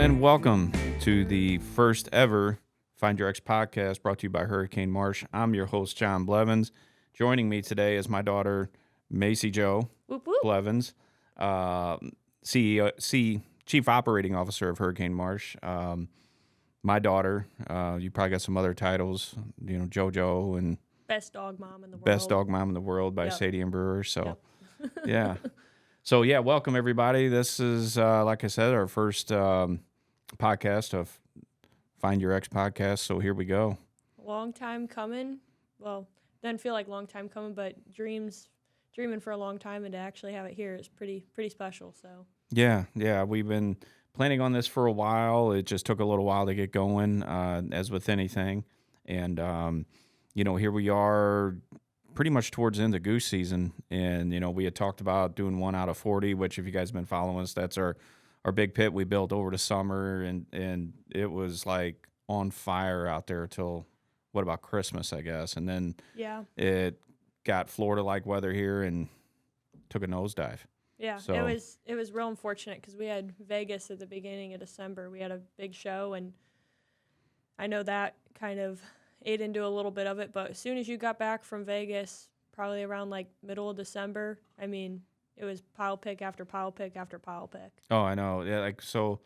and welcome to the first ever Find Your Ex podcast brought to you by Hurricane Marsh. I'm your host, Jon Blevins. Joining me today is my daughter, Macie Jo Whoop, whoop. Blevins, Chief Operating Officer of Hurricane Marsh. My daughter, you probably got some other titles, JoJo and Best dog mom in the world. Best Dog Mom in the World by Yep. Sadie and Brewer. So, Yep. yeah. So, yeah, welcome, everybody. This is, like I said, our first podcast of Find Your Ex podcast. So here we go. Long time coming. Well, doesn't feel like long time coming, but dreaming for a long time, and to actually have it here is pretty special. So Yeah, we've been planning on this for a while. It just took a little while to get going, as with anything. And, here we are pretty much towards the end of Goose season. And, we had talked about doing 1 out of 40, which if you guys have been following us, that's our big pit we built over the summer. And it was like on fire out there till, what about Christmas, I guess. And then it got Florida-like weather here and took a nosedive. Yeah, so, it was real unfortunate because we had Vegas at the beginning of December. We had a big show, and I know that kind of ate into a little bit of it. But as soon as you got back from Vegas, probably around like middle of December, I mean, it was pile pick after pile pick after pile pick. Oh, I know. Yeah, so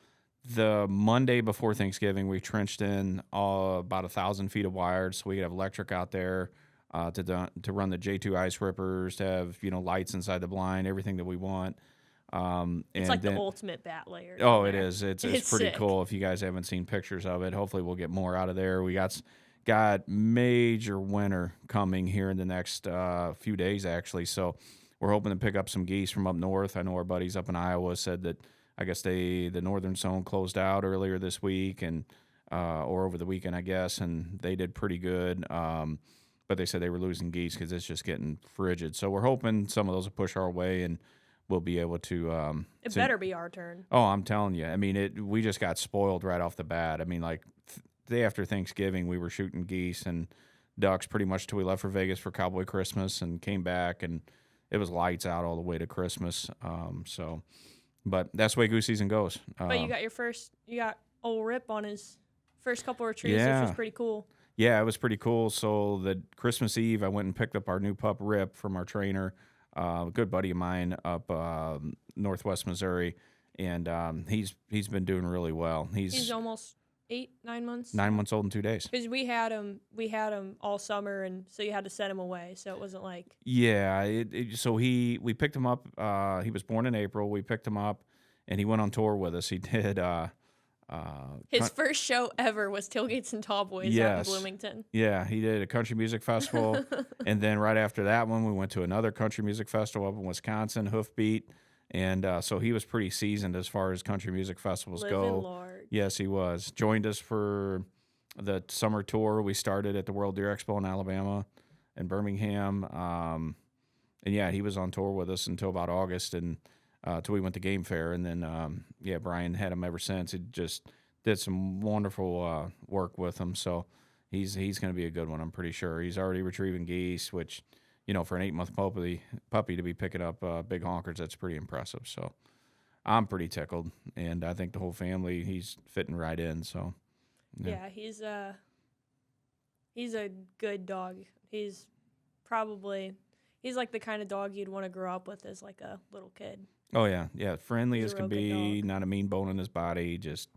the Monday before Thanksgiving, we trenched in about 1,000 feet of wire, so we could have electric out there to run the J2 ice rippers, to have lights inside the blind, everything that we want. It's like the ultimate bat layer. Oh, it is. It's pretty sick. Cool. If you guys haven't seen pictures of it, hopefully we'll get more out of there. We got major winter coming here in the next few days, actually. So we're hoping to pick up some geese from up north. I know our buddies up in Iowa said that I guess the northern zone closed out earlier this week and or over the weekend, I guess, and they did pretty good. But they said they were losing geese because it's just getting frigid. So we're hoping some of those will push our way and we'll be able to. It better be our turn. Oh, I'm telling you. I mean, we just got spoiled right off the bat. I mean, like day after Thanksgiving, we were shooting geese and ducks pretty much till we left for Vegas for Cowboy Christmas and came back, and it was lights out all the way to Christmas. But that's the way goose season goes. But you got old Rip on his first couple of retrieves, which was pretty cool. Yeah, it was pretty cool. So the Christmas Eve, I went and picked up our new pup Rip from our trainer, a good buddy of mine up northwest Missouri, and he's been doing really well. He's almost 9 months. 9 months old in 2 days. Because we had him all summer, and so you had to send him away. So it wasn't like. Yeah, we picked him up. He was born in April. We picked him up, and he went on tour with us. He did. His first show ever was Tailgates and Tallboys out in Bloomington. Yeah, he did a country music festival, and then right after that one, we went to another country music festival up in Wisconsin, Hoofbeat, and so he was pretty seasoned as far as country music festivals go. Large. Yes, he was. Joined us for the summer tour. We started at the World Deer Expo in Alabama and Birmingham, and yeah, he was on tour with us until about August, and till we went to Game Fair, and then Brian had him ever since. He just did some wonderful work with him, so he's going to be a good one. I'm pretty sure. He's already retrieving geese, which for an 8-month puppy to be picking up big honkers, that's pretty impressive. So I'm pretty tickled, and I think the whole family, he's fitting right in. So yeah, he's a good dog. He's like the kind of dog you'd want to grow up with as like a little kid. Oh yeah, friendly He's as a can real good be, dog. not a mean bone in his body, just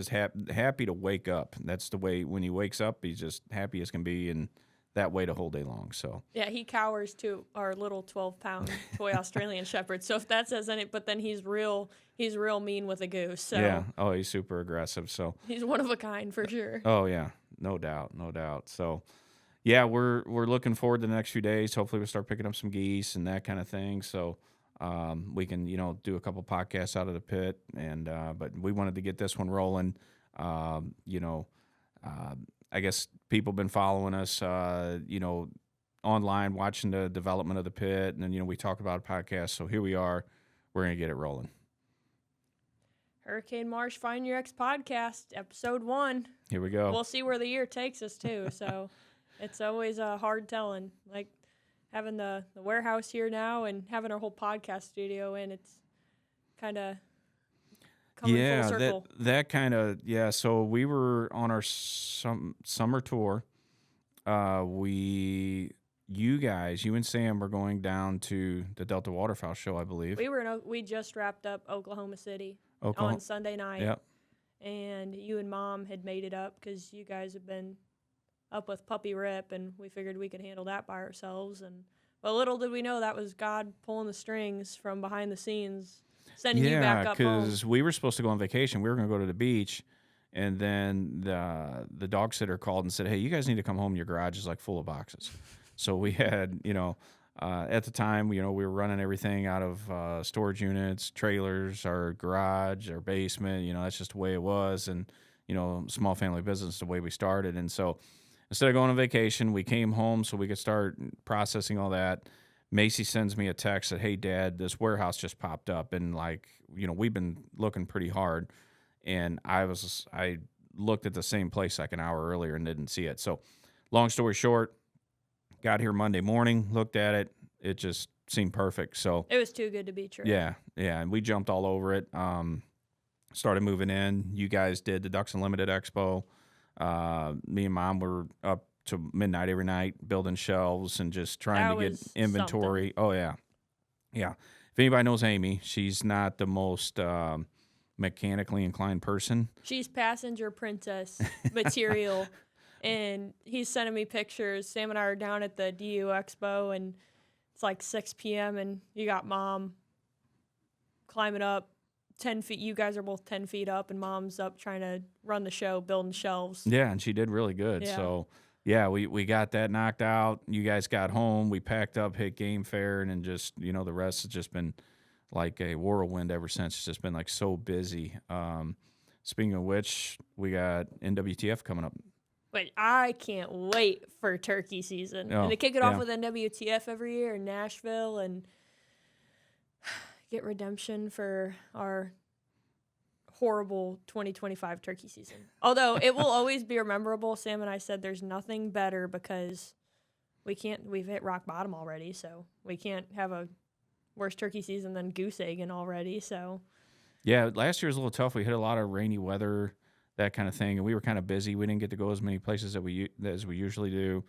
happy to wake up. That's the way when he wakes up, he's just happy as can be, and that way the whole day long. So yeah, he cowers to our little 12-pound toy Australian Shepherd. So if that says anything, but then he's real mean with a goose. So yeah, oh, he's super aggressive. So he's one of a kind for sure. Oh yeah, no doubt. So yeah, we're looking forward to the next few days. Hopefully we'll start picking up some geese and that kind of thing. So we can do a couple podcasts out of the pit, and but we wanted to get this one rolling. I guess people have been following us, online, watching the development of the pit, and then we talked about a podcast. So here we are. We're gonna get it rolling. Hurricane Marsh Find Your Ex podcast, episode 1. Here we go. We'll see where the year takes us too. So it's always hard telling. Like having the warehouse here now and having our whole podcast studio in, it's kind of coming full Yeah, circle. that kind of So we were on our summer tour. You and Sam were going down to the Delta Waterfowl Show, I believe. We just wrapped up Oklahoma City Oklahoma. on Sunday night. Yep. And you and Mom had made it up because you guys have been up with Puppy Rip, and we figured we could handle that by ourselves. But little did we know that was God pulling the strings from behind the scenes, sending you back up home. Yeah, because we were supposed to go on vacation. We were going to go to the beach, and then the dog sitter called and said, "Hey, you guys need to come home. Your garage is like full of boxes." So we had, at the time, we were running everything out of storage units, trailers, our garage, our basement. That's just the way it was, and small family business, the way we started. And so instead of going on vacation, we came home so we could start processing all that. Macie sends me a text that, "Hey, Dad, this warehouse just popped up, and we've been looking pretty hard." And I looked at the same place like an hour earlier and didn't see it. So, long story short, got here Monday morning, looked at it. It just seemed perfect. So it was too good to be true. Yeah, and we jumped all over it. Started moving in. You guys did the Ducks Unlimited Expo. Me and Mom were up to midnight every night building shelves and just trying to get inventory. Something. Oh yeah. If anybody knows Amy, she's not the most mechanically inclined person. She's passenger princess material. And he's sending me pictures. Sam and I are down at the DU Expo, and it's like 6 p.m., and you got Mom climbing up 10 feet. You guys are both 10 feet up, and Mom's up trying to run the show, building shelves. Yeah, and she did really good. Yeah. So, we got that knocked out. You guys got home. We packed up, hit Game Fair, and then just, the rest has just been like a whirlwind ever since. It's just been like so busy. Speaking of which, we got NWTF coming up. But I can't wait for turkey season. And to kick it off with NWTF every year in Nashville and get redemption for our horrible 2025 turkey season. Although it will always be memorable. Sam and I said there's nothing better because we've hit rock bottom already, so we can't have a worse turkey season than goose egging already. So yeah, last year was a little tough. We hit a lot of rainy weather, that kind of thing, and we were kind of busy. We didn't get to go as many places as we usually do.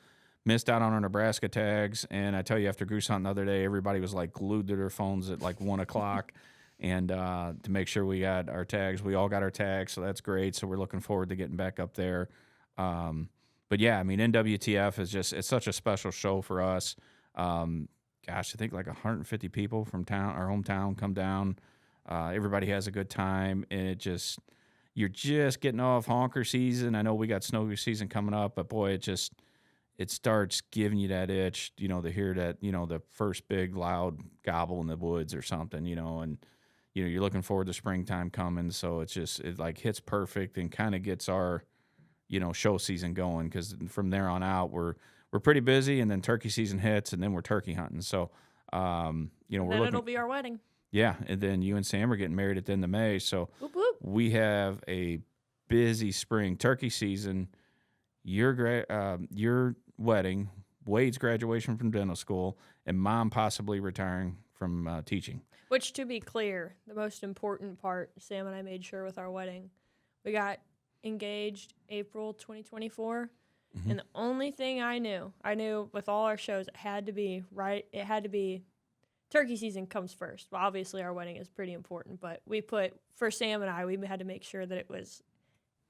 Missed out on our Nebraska tags, and I tell you, after goose hunting the other day, everybody was like glued to their phones at like 1 o'clock, and to make sure we got our tags. We all got our tags, so that's great. So we're looking forward to getting back up there. But yeah, I mean, NWTF it's such a special show for us. Gosh, I think like 150 people from our hometown come down. Everybody has a good time, and you're just getting off honker season. I know we got snow goose season coming up, but boy, it starts giving you that itch, to hear that, the first big loud gobble in the woods or something, and, you're looking forward to springtime coming. So it like hits perfect and kind of gets our, show season going. 'Cause from there on out, we're pretty busy, and then turkey season hits, and then we're turkey hunting. So, it'll be our wedding. Yeah, and then you and Sam are getting married at the end of May, so whoop, whoop. We have a busy spring turkey season. Your wedding, Wade's graduation from dental school, and Mom possibly retiring from teaching. Which, to be clear, the most important part, Sam and I made sure with our wedding, we got engaged April 2024, and the only thing I knew with all our shows, it had to be turkey season comes first. Well, obviously our wedding is pretty important, but for Sam and I, we had to make sure that it was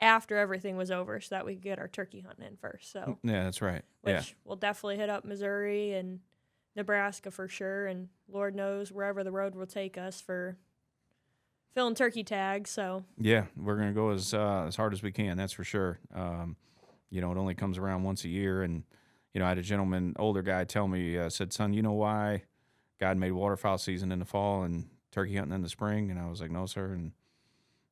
after everything was over so that we could get our turkey hunting in first. So yeah, that's right. We'll definitely hit up Missouri and Nebraska for sure, and Lord knows wherever the road will take us for filling turkey tags. So yeah, we're gonna go as hard as we can. That's for sure. It only comes around once a year, and I had a gentleman, older guy, tell me, said, "Son, you know why God made waterfowl season in the fall and turkey hunting in the spring?" And I was like, "No, sir." And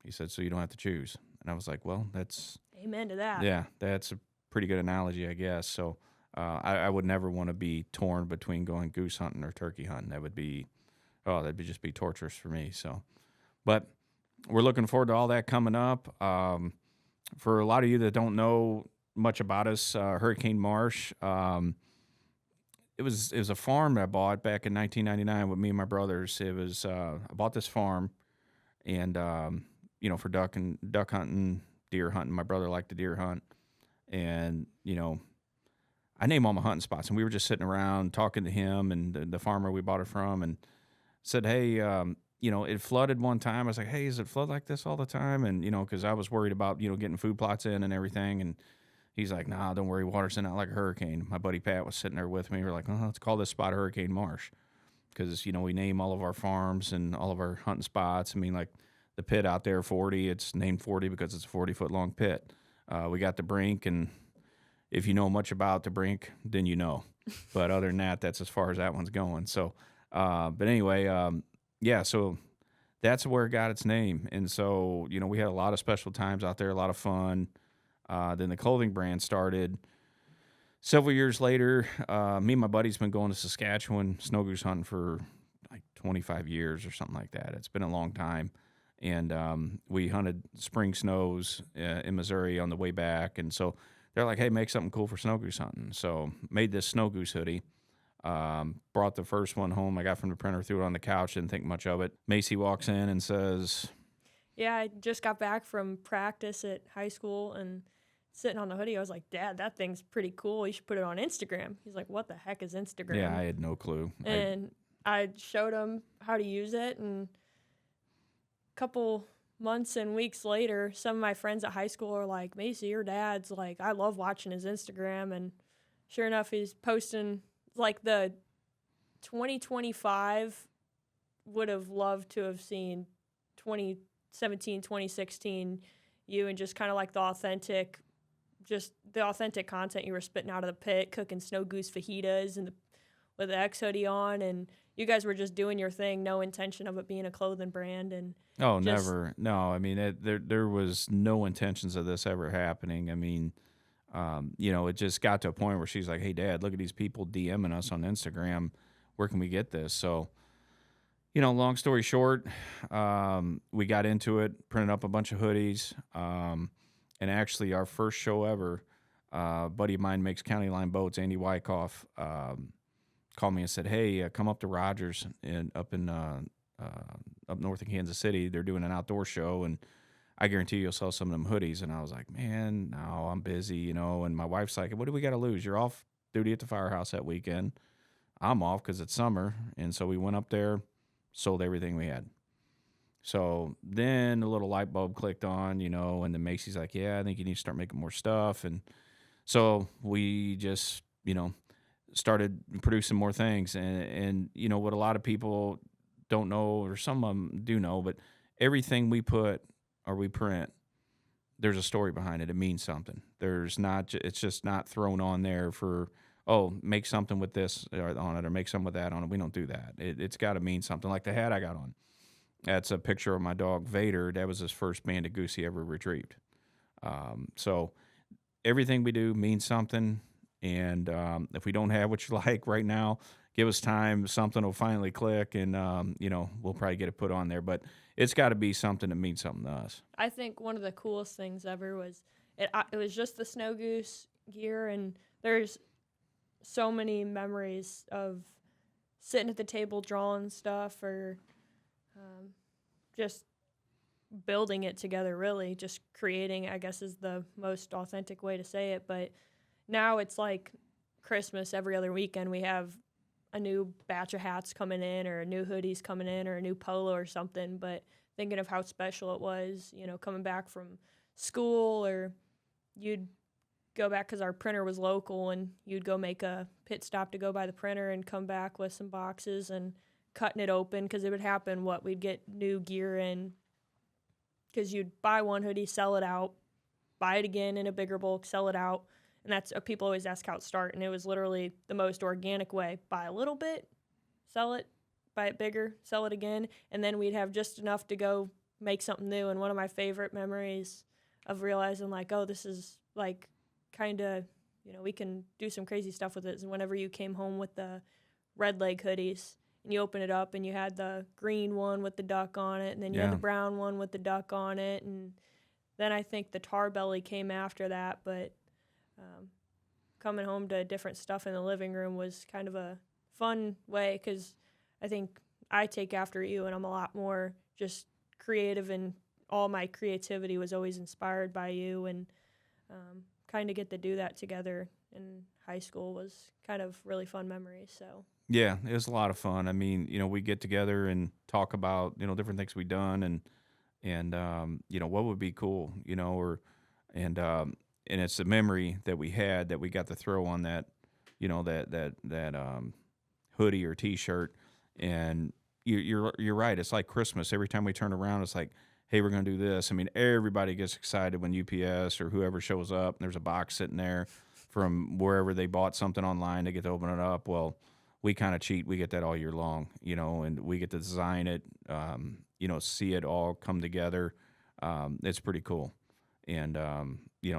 he said, "So you don't have to choose." And I was like, "Well, that's..." Amen to that. Yeah, that's a pretty good analogy, I guess. So I would never want to be torn between going goose hunting or turkey hunting. That'd just be torturous for me. So, but we're looking forward to all that coming up. For a lot of you that don't know much about us, Hurricane Marsh, it was a farm that I bought back in 1999 with me and my brothers. I bought this farm, and for duck hunting, deer hunting. My brother liked to deer hunt, and I name all my hunting spots. And we were just sitting around talking to him and the farmer we bought it from, and said, hey, it flooded one time. I was like, hey, does it flood like this all the time? And because I was worried about getting food plots in and everything, and he's like, nah, don't worry, water's in out like a hurricane. My buddy Pat was sitting there with me. We're like, oh, let's call this spot Hurricane Marsh, because we name all of our farms and all of our hunting spots. I mean, like the pit out there, 40, it's named 40 because it's a 40-foot long pit. We got the brink, and if you know much about the brink, then you know. But other than that, that's as far as that one's going. So, but anyway, so that's where it got its name. And so, we had a lot of special times out there, a lot of fun. Then the clothing brand started several years later. Me and my buddy's been going to Saskatchewan snow goose hunting for like 25 years or something like that. It's been a long time. And we hunted spring snows in Missouri on the way back. And so they're like, hey, make something cool for snow goose hunting. So made this snow goose hoodie. Brought the first one home. I got from the printer, threw it on the couch, didn't think much of it. Macie walks in and says, yeah, I just got back from practice at high school and sitting on the hoodie. I was like, Dad, that thing's pretty cool. You should put it on Instagram. He's like, what the heck is Instagram? Yeah, I had no clue. And I showed him how to use it. And a couple months and weeks later, some of my friends at high school are like, Macie, your dad's like, I love watching his Instagram. And sure enough, he's posting like the 2025 would have loved to have seen 2017, 2016 you, and just kind of like the authentic content you were spitting out of the pit, cooking snow goose fajitas and with the X hoodie on, and you guys were just doing your thing, no intention of it being a clothing brand. And never. No, I mean, there was no intentions of this ever happening. I mean, it just got to a point where she's like, hey, Dad, look at these people DMing us on Instagram. Where can we get this? So, long story short, we got into it, printed up a bunch of hoodies. And actually our first show ever, a buddy of mine makes county line boats, Andy Wyckoff, called me and said, hey, come up to Rogers up north in Kansas City. They're doing an outdoor show, and I guarantee you'll sell some of them hoodies. And I was like, man, no, I'm busy, and my wife's like, what do we got to lose? You're off duty at the firehouse that weekend. I'm off because it's summer. And so we went up there, sold everything we had. So then a little light bulb clicked on, and then Macie's like, yeah, I think you need to start making more stuff. And so we just, started producing more things. And what a lot of people don't know, or some of them do know, but everything we put or we print, there's a story behind it. It means something. It's just not thrown on there for, oh, make something with this on it or make something with that on it. We don't do that. It's got to mean something. Like the hat I got on. That's a picture of my dog Vader. That was his first banded goose he ever retrieved. So everything we do means something. And if we don't have what you like right now, give us time. Something will finally click, and we'll probably get it put on there. But it's got to be something that means something to us. I think one of the coolest things ever was it was just the snow goose gear, and there's so many memories of sitting at the table drawing stuff, or just building it together, really. Just creating, I guess, is the most authentic way to say it. But now it's like Christmas. Every other weekend we have a new batch of hats coming in, or a new hoodies coming in, or a new polo or something. But thinking of how special it was, coming back from school, or you'd go back because our printer was local, and you'd go make a pit stop to go by the printer and come back with some boxes and cutting it open, because it would happen, we'd get new gear in, because you'd buy one hoodie, sell it out, buy it again in a bigger bulk, sell it out. And that's people always ask how it started, and it was literally the most organic way. Buy a little bit, sell it, buy it bigger, sell it again, and then we'd have just enough to go make something new. And one of my favorite memories of realizing, like, oh, this is, like, kind of, we can do some crazy stuff with it, is whenever you came home with the red leg hoodies, and you open it up, and you had the green one with the duck on it, and then you had the brown one with the duck on it, and then I think the tar belly came after that. But coming home to different stuff in the living room was kind of a fun way, because I think I take after you, and I'm a lot more just creative and all my creativity was always inspired by you, and kind of get to do that together in high school was kind of really fun memories. So Yeah, it was a lot of fun. I mean, we get together and talk about, different things we've done and what would be cool, and it's a memory that we had that we got to throw on that, that hoodie or T-shirt, and you're right. It's like Christmas. Every time we turn around, it's like, hey, we're gonna do this. I mean, everybody gets excited when UPS or whoever shows up and there's a box sitting there from wherever they bought something online. They get to open it up. Well, we kind of cheat. We get that all year long, and we get to design it, see it all come together. It's pretty cool. And,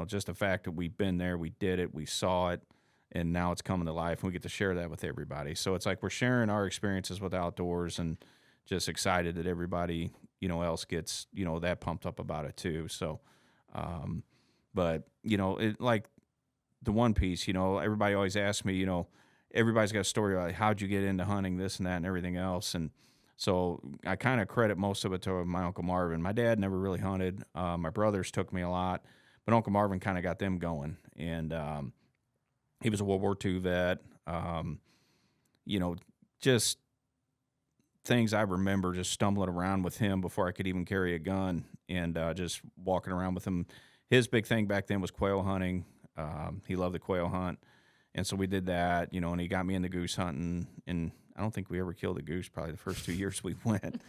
just the fact that we've been there, we did it, we saw it, and now it's coming to life, and we get to share that with everybody. So it's like we're sharing our experiences with outdoors and just excited that everybody, else gets, that pumped up about it too. So, but, it like the one piece, everybody always asks me, everybody's got a story about how'd you get into hunting, this and that and everything else. And so I kind of credit most of it to my Uncle Marvin. My dad never really hunted. My brothers took me a lot, but Uncle Marvin kind of got them going. And he was a World War II vet. Just things I remember just stumbling around with him before I could even carry a gun and just walking around with him. His big thing back then was quail hunting. He loved the quail hunt. And so we did that, and he got me into goose hunting. And I don't think we ever killed a goose probably the first 2 years we went.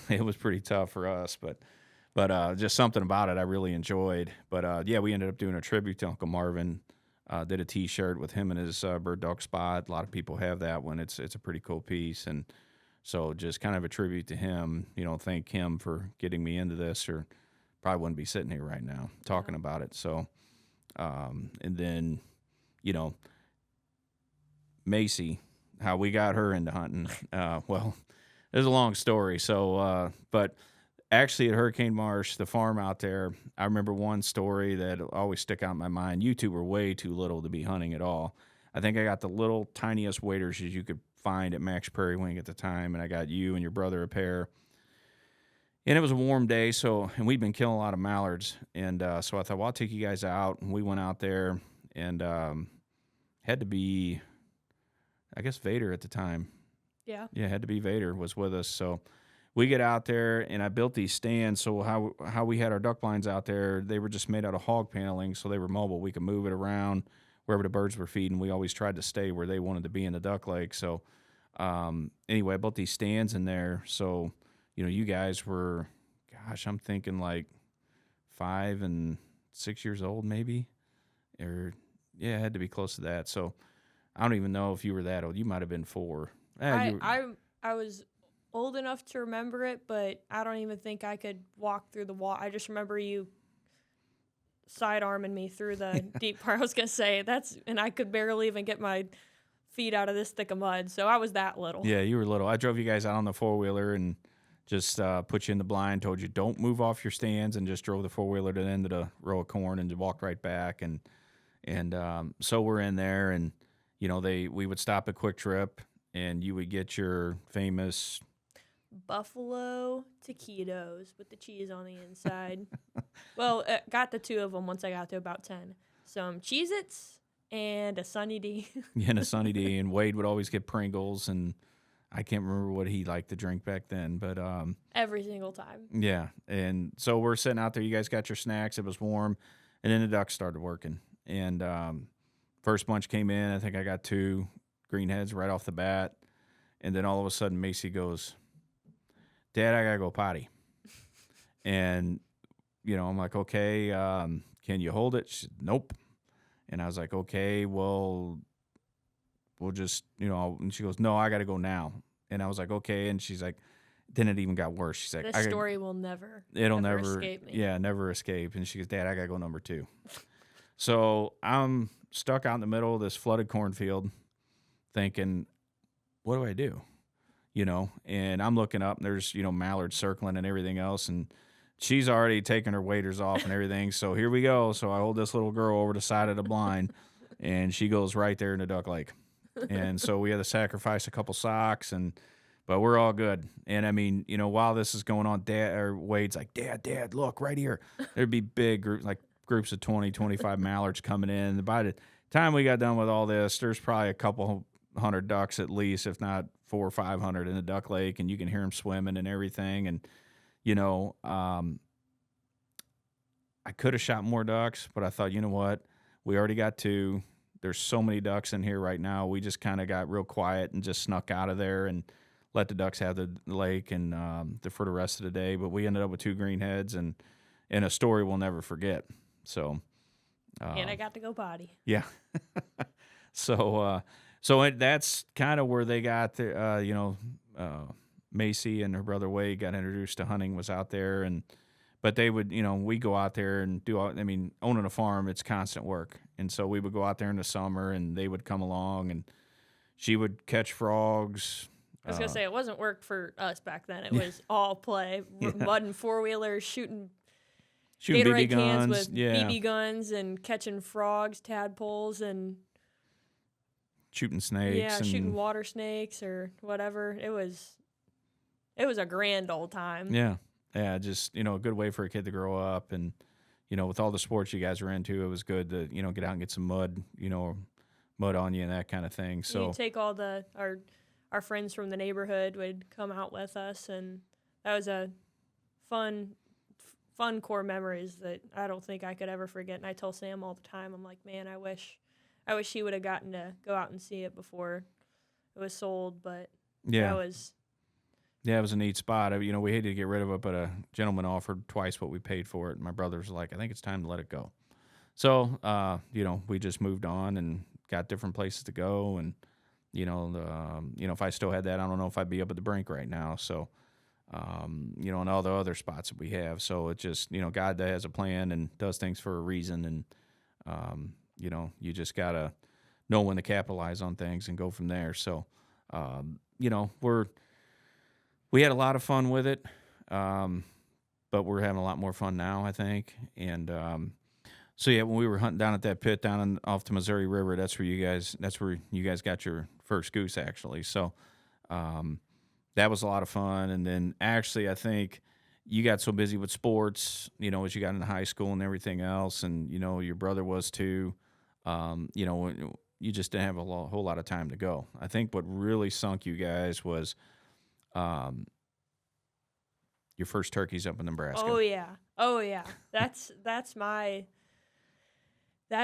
It was pretty tough for us, but just something about it I really enjoyed. But we ended up doing a tribute to Uncle Marvin. Did a T-shirt with him and his bird dog spot. A lot of people have that one. It's a pretty cool piece. And so just kind of a tribute to him, thank him for getting me into this, or probably wouldn't be sitting here right now talking about it. So, and then, Macie, how we got her into hunting. Well, there's a long story. So, but actually at Hurricane Marsh, the farm out there, I remember one story that always stick out in my mind. You two were way too little to be hunting at all. I think I got the little tiniest waders as you could find at Max Prairie Wing at the time, and I got you and your brother a pair. And it was a warm day, and we'd been killing a lot of mallards. And so I thought, well, I'll take you guys out. And we went out there and had to be, I guess, Vader at the time. yeah, Had to be Vader was with us. So we get out there, and I built these stands. So how we had our duck blinds out there, they were just made out of hog paneling, so they were mobile. We could move it around wherever the birds were feeding. We always tried to stay where they wanted to be in the duck lake. So anyway, I built these stands in there. So, you guys were, gosh, I'm thinking like 5 and 6 years old maybe. Or, it had to be close to that. So I don't even know if you were that old. You might have been 4. I was old enough to remember it, but I don't even think I could walk through the wall. I just remember you sidearming me through the deep part. I was gonna say and I could barely even get my feet out of this thick of mud. So I was that little. Yeah, you were little. I drove you guys out on the 4-wheeler and just put you in the blind, told you don't move off your stands, and just drove the 4-wheeler to the end of the row of corn and walked right back. And so we're in there, and we would stop at Quick Trip, and you would get your famous buffalo taquitos with the cheese on the inside. Well, got the 2 of them once I got to about 10. Some Cheez-Its and a Sunny D. And a Sunny D. And Wade would always get Pringles, and I can't remember what he liked to drink back then, but every single time. Yeah, and so we're sitting out there. You guys got your snacks. It was warm, and then the ducks started working. And first bunch came in. I think I got 2 greenheads right off the bat, and then all of a sudden Macie goes, "Dad, I gotta go potty." And I'm like, "Okay, can you hold it?" She said, "Nope." And I was like, "Okay, well, we'll just, and she goes, "No, I got to go now." And I was like, "Okay." And she's like, then it even got worse. She's like, "This story will never escape me." Yeah, never escape. And she goes, "Dad, I got to go number 2." So I'm stuck out in the middle of this flooded cornfield thinking, what do I do? And I'm looking up, and there's, mallards circling and everything else. And she's already taken her waders off and everything. So here we go. So I hold this little girl over the side of the blind, and she goes right there in the duck lake. And so we had to sacrifice a couple socks, but we're all good. And I mean, you know, while this is going on, Wade's like, Dad, look right here. There'd be big groups of 20, 25 mallards coming in. By the time we got done with all this, there's probably a couple hundred ducks at least, if not 400 or 500 in the duck lake, and you can hear them swimming and everything. And, you know, I could have shot more ducks, but I thought, you know what? We already got 2. There's so many ducks in here right now. We just kind of got real quiet and just snuck out of there and let the ducks have the lake and for the rest of the day. But we ended up with 2 greenheads and a story we'll never forget. So, and I got to go potty. Yeah. So that's kind of where they got the, Macie and her brother Wade got introduced to hunting, was out there. But they would, we go out there and owning a farm, it's constant work. And so we would go out there in the summer and they would come along and she would catch frogs. I was going to say, it wasn't work for us back then. It was all play. Mud and four-wheelers, shooting BB cans guns. with BB guns and catching frogs, tadpoles, and shooting snakes. Yeah, shooting water snakes or whatever. It was a grand old time. Yeah. Yeah, just, a good way for a kid to grow up. And, with all the sports you guys are into, it was good to, get out and get some mud, mud on you and that kind of thing. So you take all our friends from the neighborhood would come out with us, and that was a fun core memories that I don't think I could ever forget. And I tell Sam all the time, I'm like, man, I wish he would have gotten to go out and see it before it was sold. But yeah, it was a neat spot. We hated to get rid of it, but a gentleman offered twice what we paid for it. And my brother's like, I think it's time to let it go. So, we just moved on and got different places to go. And, if I still had that, I don't know if I'd be up at the brink right now. So, and all the other spots that we have. So it just, God has a plan and does things for a reason. And, you just got to know when to capitalize on things and go from there. So, we had a lot of fun with it, but we're having a lot more fun now, I think. And when we were hunting down at that pit off the Missouri River, that's where you guys got your first goose, actually. So that was a lot of fun. And then actually, I think you got so busy with sports, as you got into high school and everything else, and your brother was too. You just didn't have a whole lot of time to go. I think what really sunk you guys was your first turkeys up in Nebraska. Oh yeah. That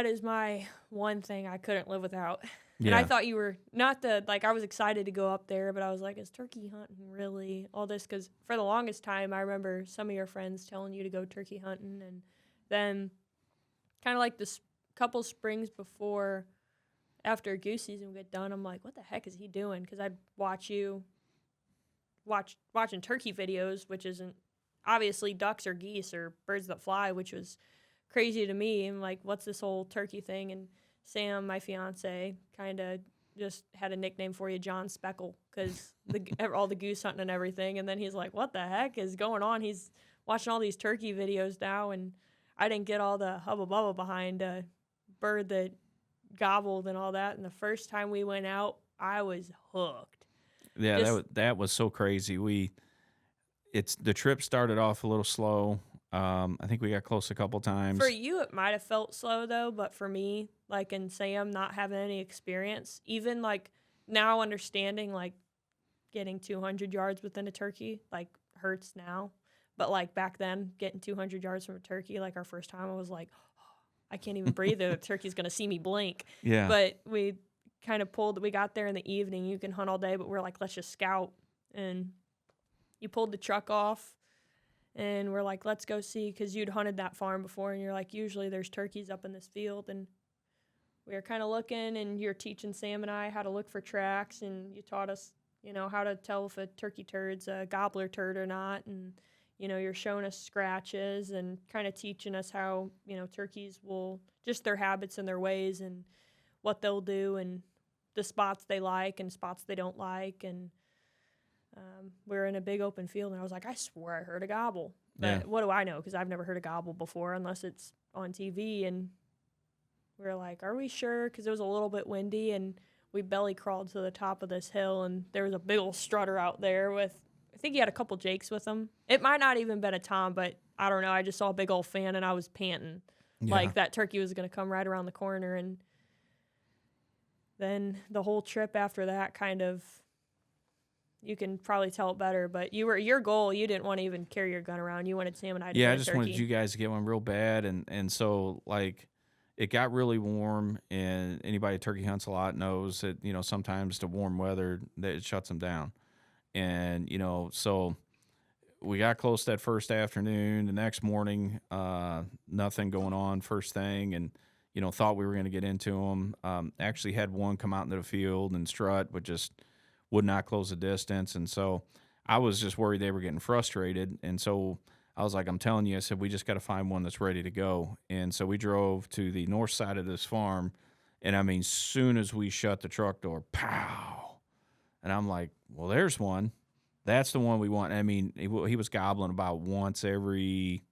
is my one thing I couldn't live without. And I thought you were I was excited to go up there, but I was like, is turkey hunting really all this? Because for the longest time, I remember some of your friends telling you to go turkey hunting, and then kind of like this couple springs before, after goose season would get done, I'm like, what the heck is he doing? Because I'd watching turkey videos, which isn't obviously ducks or geese or birds that fly, which was crazy to me. I'm like, what's this whole turkey thing? And Sam, my fiance, kind of just had a nickname for you, John Speckle, because all the goose hunting and everything. And then he's like, what the heck is going on? He's watching all these turkey videos now, and I didn't get all the hubba bubba behind a bird that gobbled and all that. And the first time we went out, I was hooked. Yeah, that was so crazy. The trip started off a little slow. I think we got close a couple times. For you, it might have felt slow though, but for me, and Sam, not having any experience, even now understanding getting 200 yards within a turkey hurts now, but back then getting 200 yards from a turkey, our first time, I was like, oh, I can't even breathe. The turkey's gonna see me blink. Yeah. But we kind of we got there in the evening. You can hunt all day, but we're like, let's just scout. And you pulled the truck off, and we're like, let's go see, because you'd hunted that farm before, and you're like, usually there's turkeys up in this field. And we were kind of looking, and you're teaching Sam and I how to look for tracks, and you taught us, how to tell if a turkey turd's a gobbler turd or not. And, you're showing us scratches and kind of teaching us how, turkeys will, just their habits and their ways and what they'll do and the spots they like and spots they don't like. And we're in a big open field, and I was like, I swore I heard a gobble. But what do I know? Because I've never heard a gobble before unless it's on TV. And we were like, are we sure? Because it was a little bit windy, and we belly crawled to the top of this hill, and there was a big old strutter out there with, I think he had a couple jakes with him. It might not even been a tom, but I don't know. I just saw a big old fan, and I was panting like that turkey was going to come right around the corner. And then the whole trip after that kind of, you can probably tell it better, but your goal, you didn't want to even carry your gun around. You wanted Sam and I to Yeah, get I just turkey. wanted you guys to get one real bad, and so like it got really warm, and anybody turkey hunts a lot knows that sometimes the warm weather that it shuts them down, and so we got close that first afternoon. The next morning, nothing going on first thing, and thought we were going to get into them. Actually had one come out into the field and strut, but just would not close the distance, and so I was just worried they were getting frustrated, and so I was like, I'm telling you, I said, we just got to find one that's ready to go. And so we drove to the north side of this farm, and I mean, soon as we shut the truck door, pow, and I'm like, well, there's one. That's the one we want. I mean, he was gobbling about once every.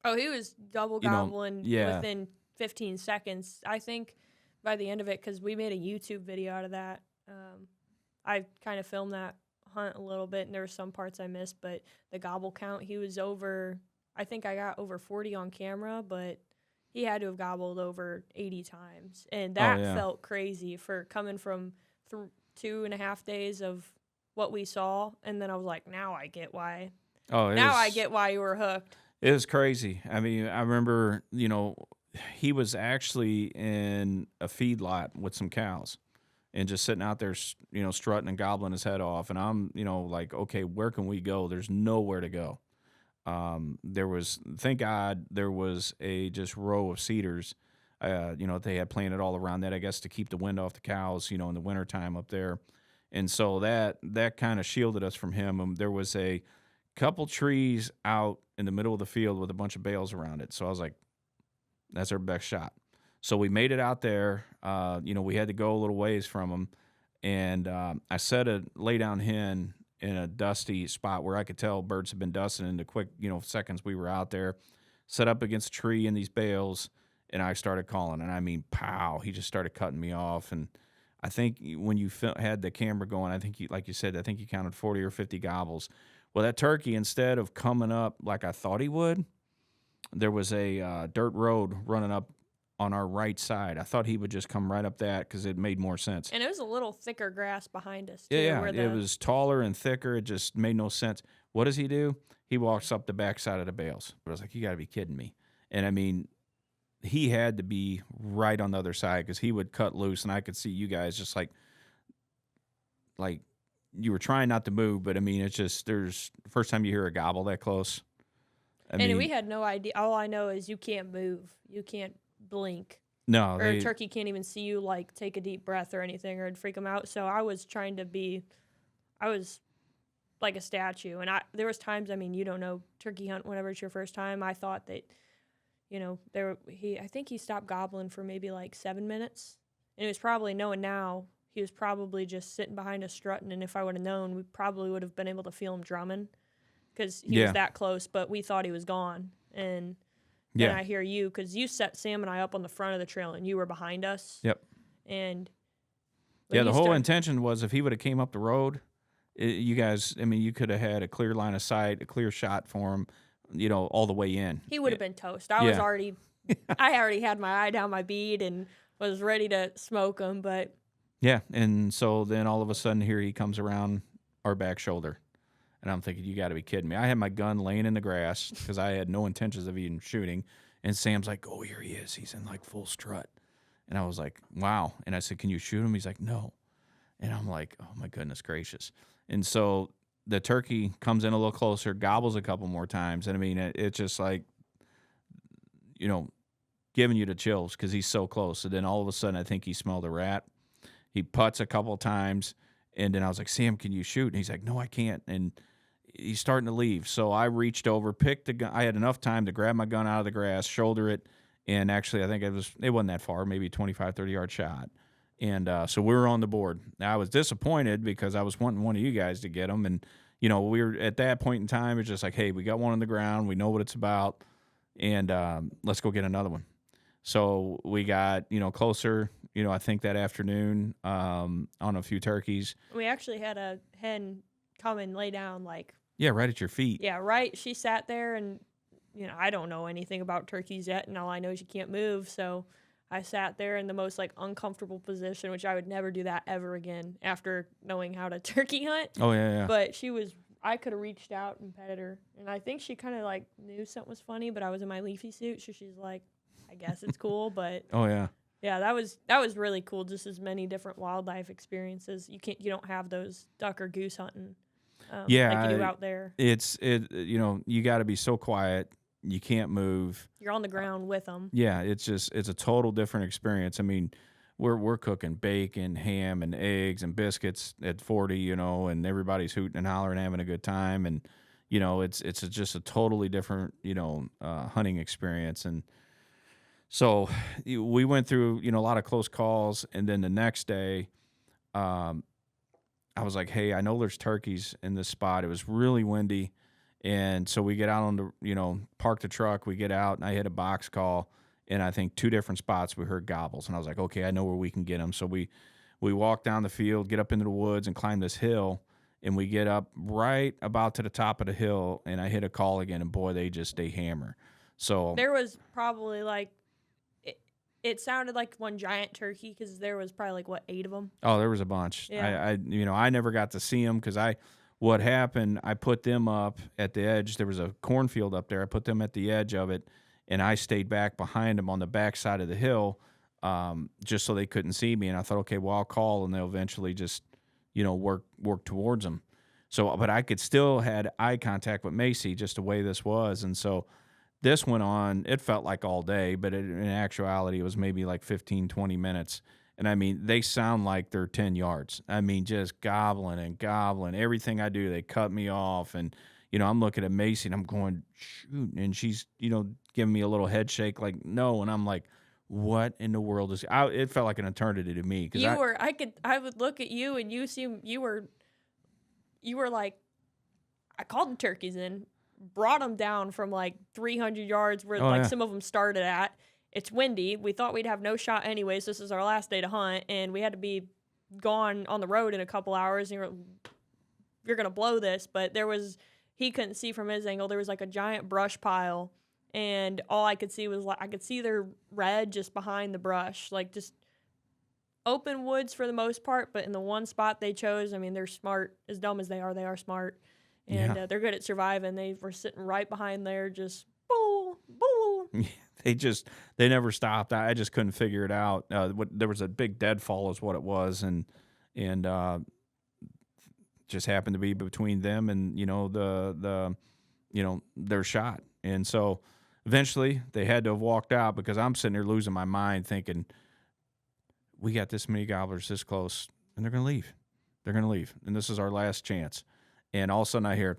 Oh, he was double gobbling within 15 seconds. I think by the end of it, because we made a YouTube video out of that. I kind of filmed that hunt a little bit, and there were some parts I missed, but the gobble count, he was over, I think I got over 40 on camera, but he had to have gobbled over 80 times. And that felt crazy for coming from 2.5 days of what we saw, and then I was like, now I get why. I get why you were hooked. It was crazy. I mean, I remember, he was actually in a feedlot with some cows and just sitting out there, strutting and gobbling his head off. And I'm, like, okay, where can we go? There's nowhere to go. There was, thank God, there was a just row of cedars. They had planted all around that, I guess, to keep the wind off the cows, in the wintertime up there. And so that kind of shielded us from him. There was a couple trees out in the middle of the field with a bunch of bales around it. So I was like, that's our best shot. So we made it out there. We had to go a little ways from them. And I set a lay-down hen in a dusty spot where I could tell birds had been dusting in the quick, seconds we were out there. Set up against a tree in these bales, and I started calling. And I mean, pow, he just started cutting me off. And I think when you had the camera going, I think like you said, I think you counted 40 or 50 gobbles. Well, that turkey, instead of coming up like I thought he would, there was a dirt road running up on our right side. I thought he would just come right up that because it made more sense. And it was a little thicker grass behind us, too. Yeah, it was taller and thicker. It just made no sense. What does he do? He walks up the backside of the bales. I was like, you got to be kidding me. And, I mean, he had to be right on the other side because he would cut loose, and I could see you guys just like you were trying not to move, but, I mean, it's just there's the first time you hear a gobble that close. I mean, we had no idea. All I know is you can't move. You can't blink. No. Or a turkey can't even see you, like, take a deep breath or anything, or it'd freak them out. So I was trying to be – I was like a statue. And there was times, I mean, you don't know turkey hunt whenever it's your first time. I thought that, I think he stopped gobbling for maybe like 7 minutes. And it was probably, knowing now, he was probably just sitting behind us strutting. And if I would have known, we probably would have been able to feel him drumming because he was that close. But we thought he was gone. And then I hear you, because you set Sam and I up on the front of the trail, and you were behind us. Yep. And the whole intention was if he would have came up the road, you guys, I mean, you could have had a clear line of sight, a clear shot for him, all the way in. He would have been toast. I already had my eye down my bead and was ready to smoke him, but. Yeah, and so then all of a sudden here he comes around our back shoulder. And I'm thinking, you got to be kidding me. I had my gun laying in the grass because I had no intentions of even shooting. And Sam's like, oh, here he is. He's in like full strut. And I was like, wow. And I said, can you shoot him? He's like, no. And I'm like, oh, my goodness gracious. And so the turkey comes in a little closer, gobbles a couple more times. And I mean, it's just like, giving you the chills because he's so close. And then all of a sudden, I think he smelled a rat. He putts a couple of times. And then I was like, Sam, can you shoot? And he's like, no, I can't. And he's starting to leave. So I reached over, picked the gun. I had enough time to grab my gun out of the grass, shoulder it. And actually, I think it wasn't that far, maybe a 25, 30-yard shot. And so we were on the board. Now, I was disappointed because I was wanting one of you guys to get them. And, we were at that point in time, it's just like, hey, we got one on the ground. We know what it's about. And let's go get another one. So we got, closer, I think that afternoon on a few turkeys. We actually had a hen come and lay down, like, Yeah, right at your feet. yeah, right. She sat there, and I don't know anything about turkeys yet, and all I know is you can't move. So I sat there in the most like uncomfortable position, which I would never do that ever again after knowing how to turkey hunt. Oh, yeah, yeah. But I could have reached out and petted her, and I think she kind of like knew something was funny, but I was in my leafy suit, so she's like, I guess it's cool. But Oh, yeah. yeah, that was really cool. Just as many different wildlife experiences. You don't have those duck or goose hunting. Yeah, like you do out there. You got to be so quiet. You can't move. You're on the ground with them. Yeah, it's a total different experience. I mean, we're cooking bacon, ham, and eggs and biscuits at 40, and everybody's hooting and hollering, having a good time, and it's just a totally different hunting experience. And so we went through a lot of close calls, and then the next day, I was like, hey, I know there's turkeys in this spot. It was really windy. And so we get out on the, park the truck, we get out, and I hit a box call, and I think 2 different spots we heard gobbles. And I was like, okay, I know where we can get them. So we walk down the field, get up into the woods, and climb this hill, and we get up right about to the top of the hill, and I hit a call again, and boy, they hammer. So there was probably like, it sounded like one giant turkey because there was probably like, 8 of them? Oh, there was a bunch. Yeah. I never got to see them because what happened, I put them up at the edge. There was a cornfield up there. I put them at the edge of it, and I stayed back behind them on the back side of the hill just so they couldn't see me. And I thought, okay, well, I'll call, and they'll eventually just, work towards them. So, but I could still had eye contact with Macie just the way this was. And so this went on, it felt like all day, but in actuality, it was maybe like 15, 20 minutes. And I mean, they sound like they're 10 yards. I mean, just gobbling and gobbling. Everything I do, they cut me off. And, I'm looking at Macie and I'm going, shoot. And she's, giving me a little head shake like, no. And I'm like, what in the world is, it felt like an eternity to me. I would look at you and you were like, I called the turkeys in, brought them down from like 300 yards where some of them started at. It's windy. We thought we'd have no shot anyways. This is our last day to hunt, and we had to be gone on the road in a couple hours. And you're going to blow this. But he couldn't see from his angle. There was like a giant brush pile, and all I could see was I could see their red just behind the brush, like just open woods for the most part. But in the one spot they chose, I mean, they're smart. As dumb as they are smart. And they're good at surviving. They were sitting right behind there, just boom, boom. They never stopped. I just couldn't figure it out. There was a big deadfall is what it was, and just happened to be between them and their shot. And so eventually they had to have walked out because I'm sitting there losing my mind thinking, we got this many gobblers this close, and they're going to leave. They're going to leave, and this is our last chance. And all of a sudden I hear,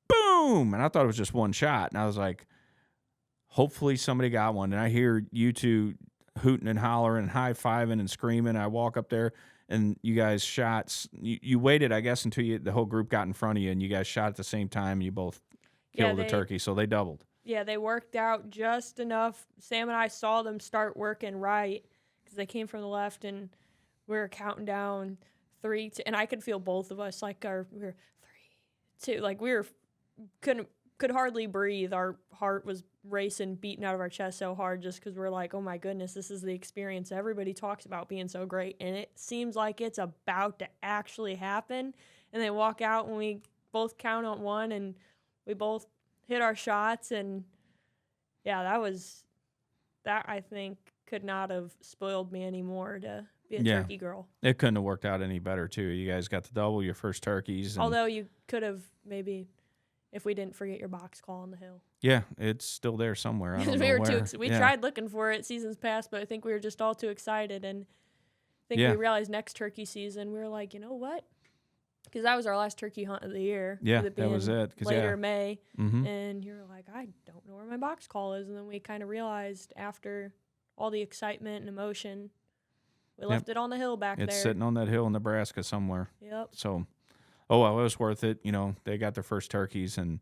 boom, and I thought it was just one shot. And I was like, hopefully somebody got one. And I hear you two hooting and hollering and high-fiving and screaming. I walk up there, and you guys shot. You waited, I guess, until the whole group got in front of you, and you guys shot at the same time, and you both killed the turkey. So they doubled. Yeah, they worked out just enough. Sam and I saw them start working right because they came from the left, and we were counting down 3, 2, and I could feel both of us like we were 3, 2, like we could hardly breathe. Our heart was racing, beating out of our chest so hard just because we're like, oh my goodness, this is the experience everybody talks about being so great, and it seems like it's about to actually happen. And they walk out, and we both count on 1, and we both hit our shots, and yeah, that I think could not have spoiled me anymore to be a turkey girl. It couldn't have worked out any better too. You guys got to double your first turkeys. Although you could have maybe, if we didn't forget your box call on the hill. Yeah, it's still there somewhere. I don't know where. We tried looking for it seasons past, but I think we were just all too excited. And I think we realized next turkey season, we were like, you know what? Because that was our last turkey hunt of the year. Yeah, that was it. Later May. Mm-hmm. And you were like, I don't know where my box call is. And then we kind of realized after all the excitement and emotion, we left it on the hill back there. It's sitting on that hill in Nebraska somewhere. Yep. So, well, it was worth it. They got their first turkeys and,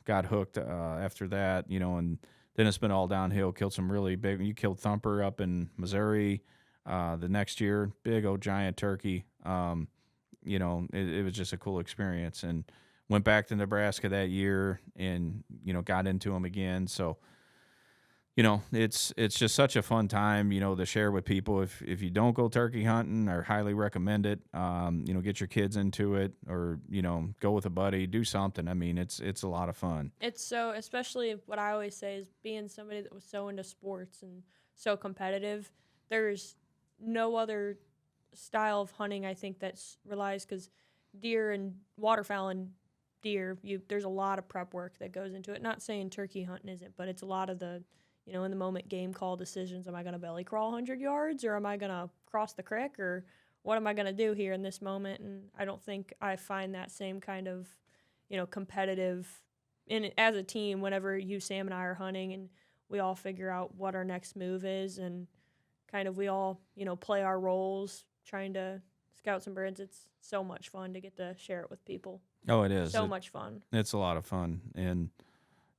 got hooked after that, and then it's been all downhill. Killed some really big. You killed Thumper up in Missouri the next year. Big old giant turkey. It was just a cool experience. And went back to Nebraska that year and, got into them again. So, it's just such a fun time, to share with people. If you don't go turkey hunting, I highly recommend it. Get your kids into it, or go with a buddy, do something. I mean, it's a lot of fun. It's so, especially what I always say is being somebody that was so into sports and so competitive. There's no other style of hunting I think that relies, because deer and waterfowl and deer, there's a lot of prep work that goes into it. Not saying turkey hunting isn't, but it's a lot of the in the moment game call decisions. Am I going to belly crawl 100 yards, or am I going to cross the creek, or what am I going to do here in this moment? And I don't think I find that same kind of, competitive as a team whenever Sam and I are hunting and we all figure out what our next move is, and kind of we all, play our roles trying to scout some birds. It's so much fun to get to share it with people. Oh, it is. So much fun. It's a lot of fun. And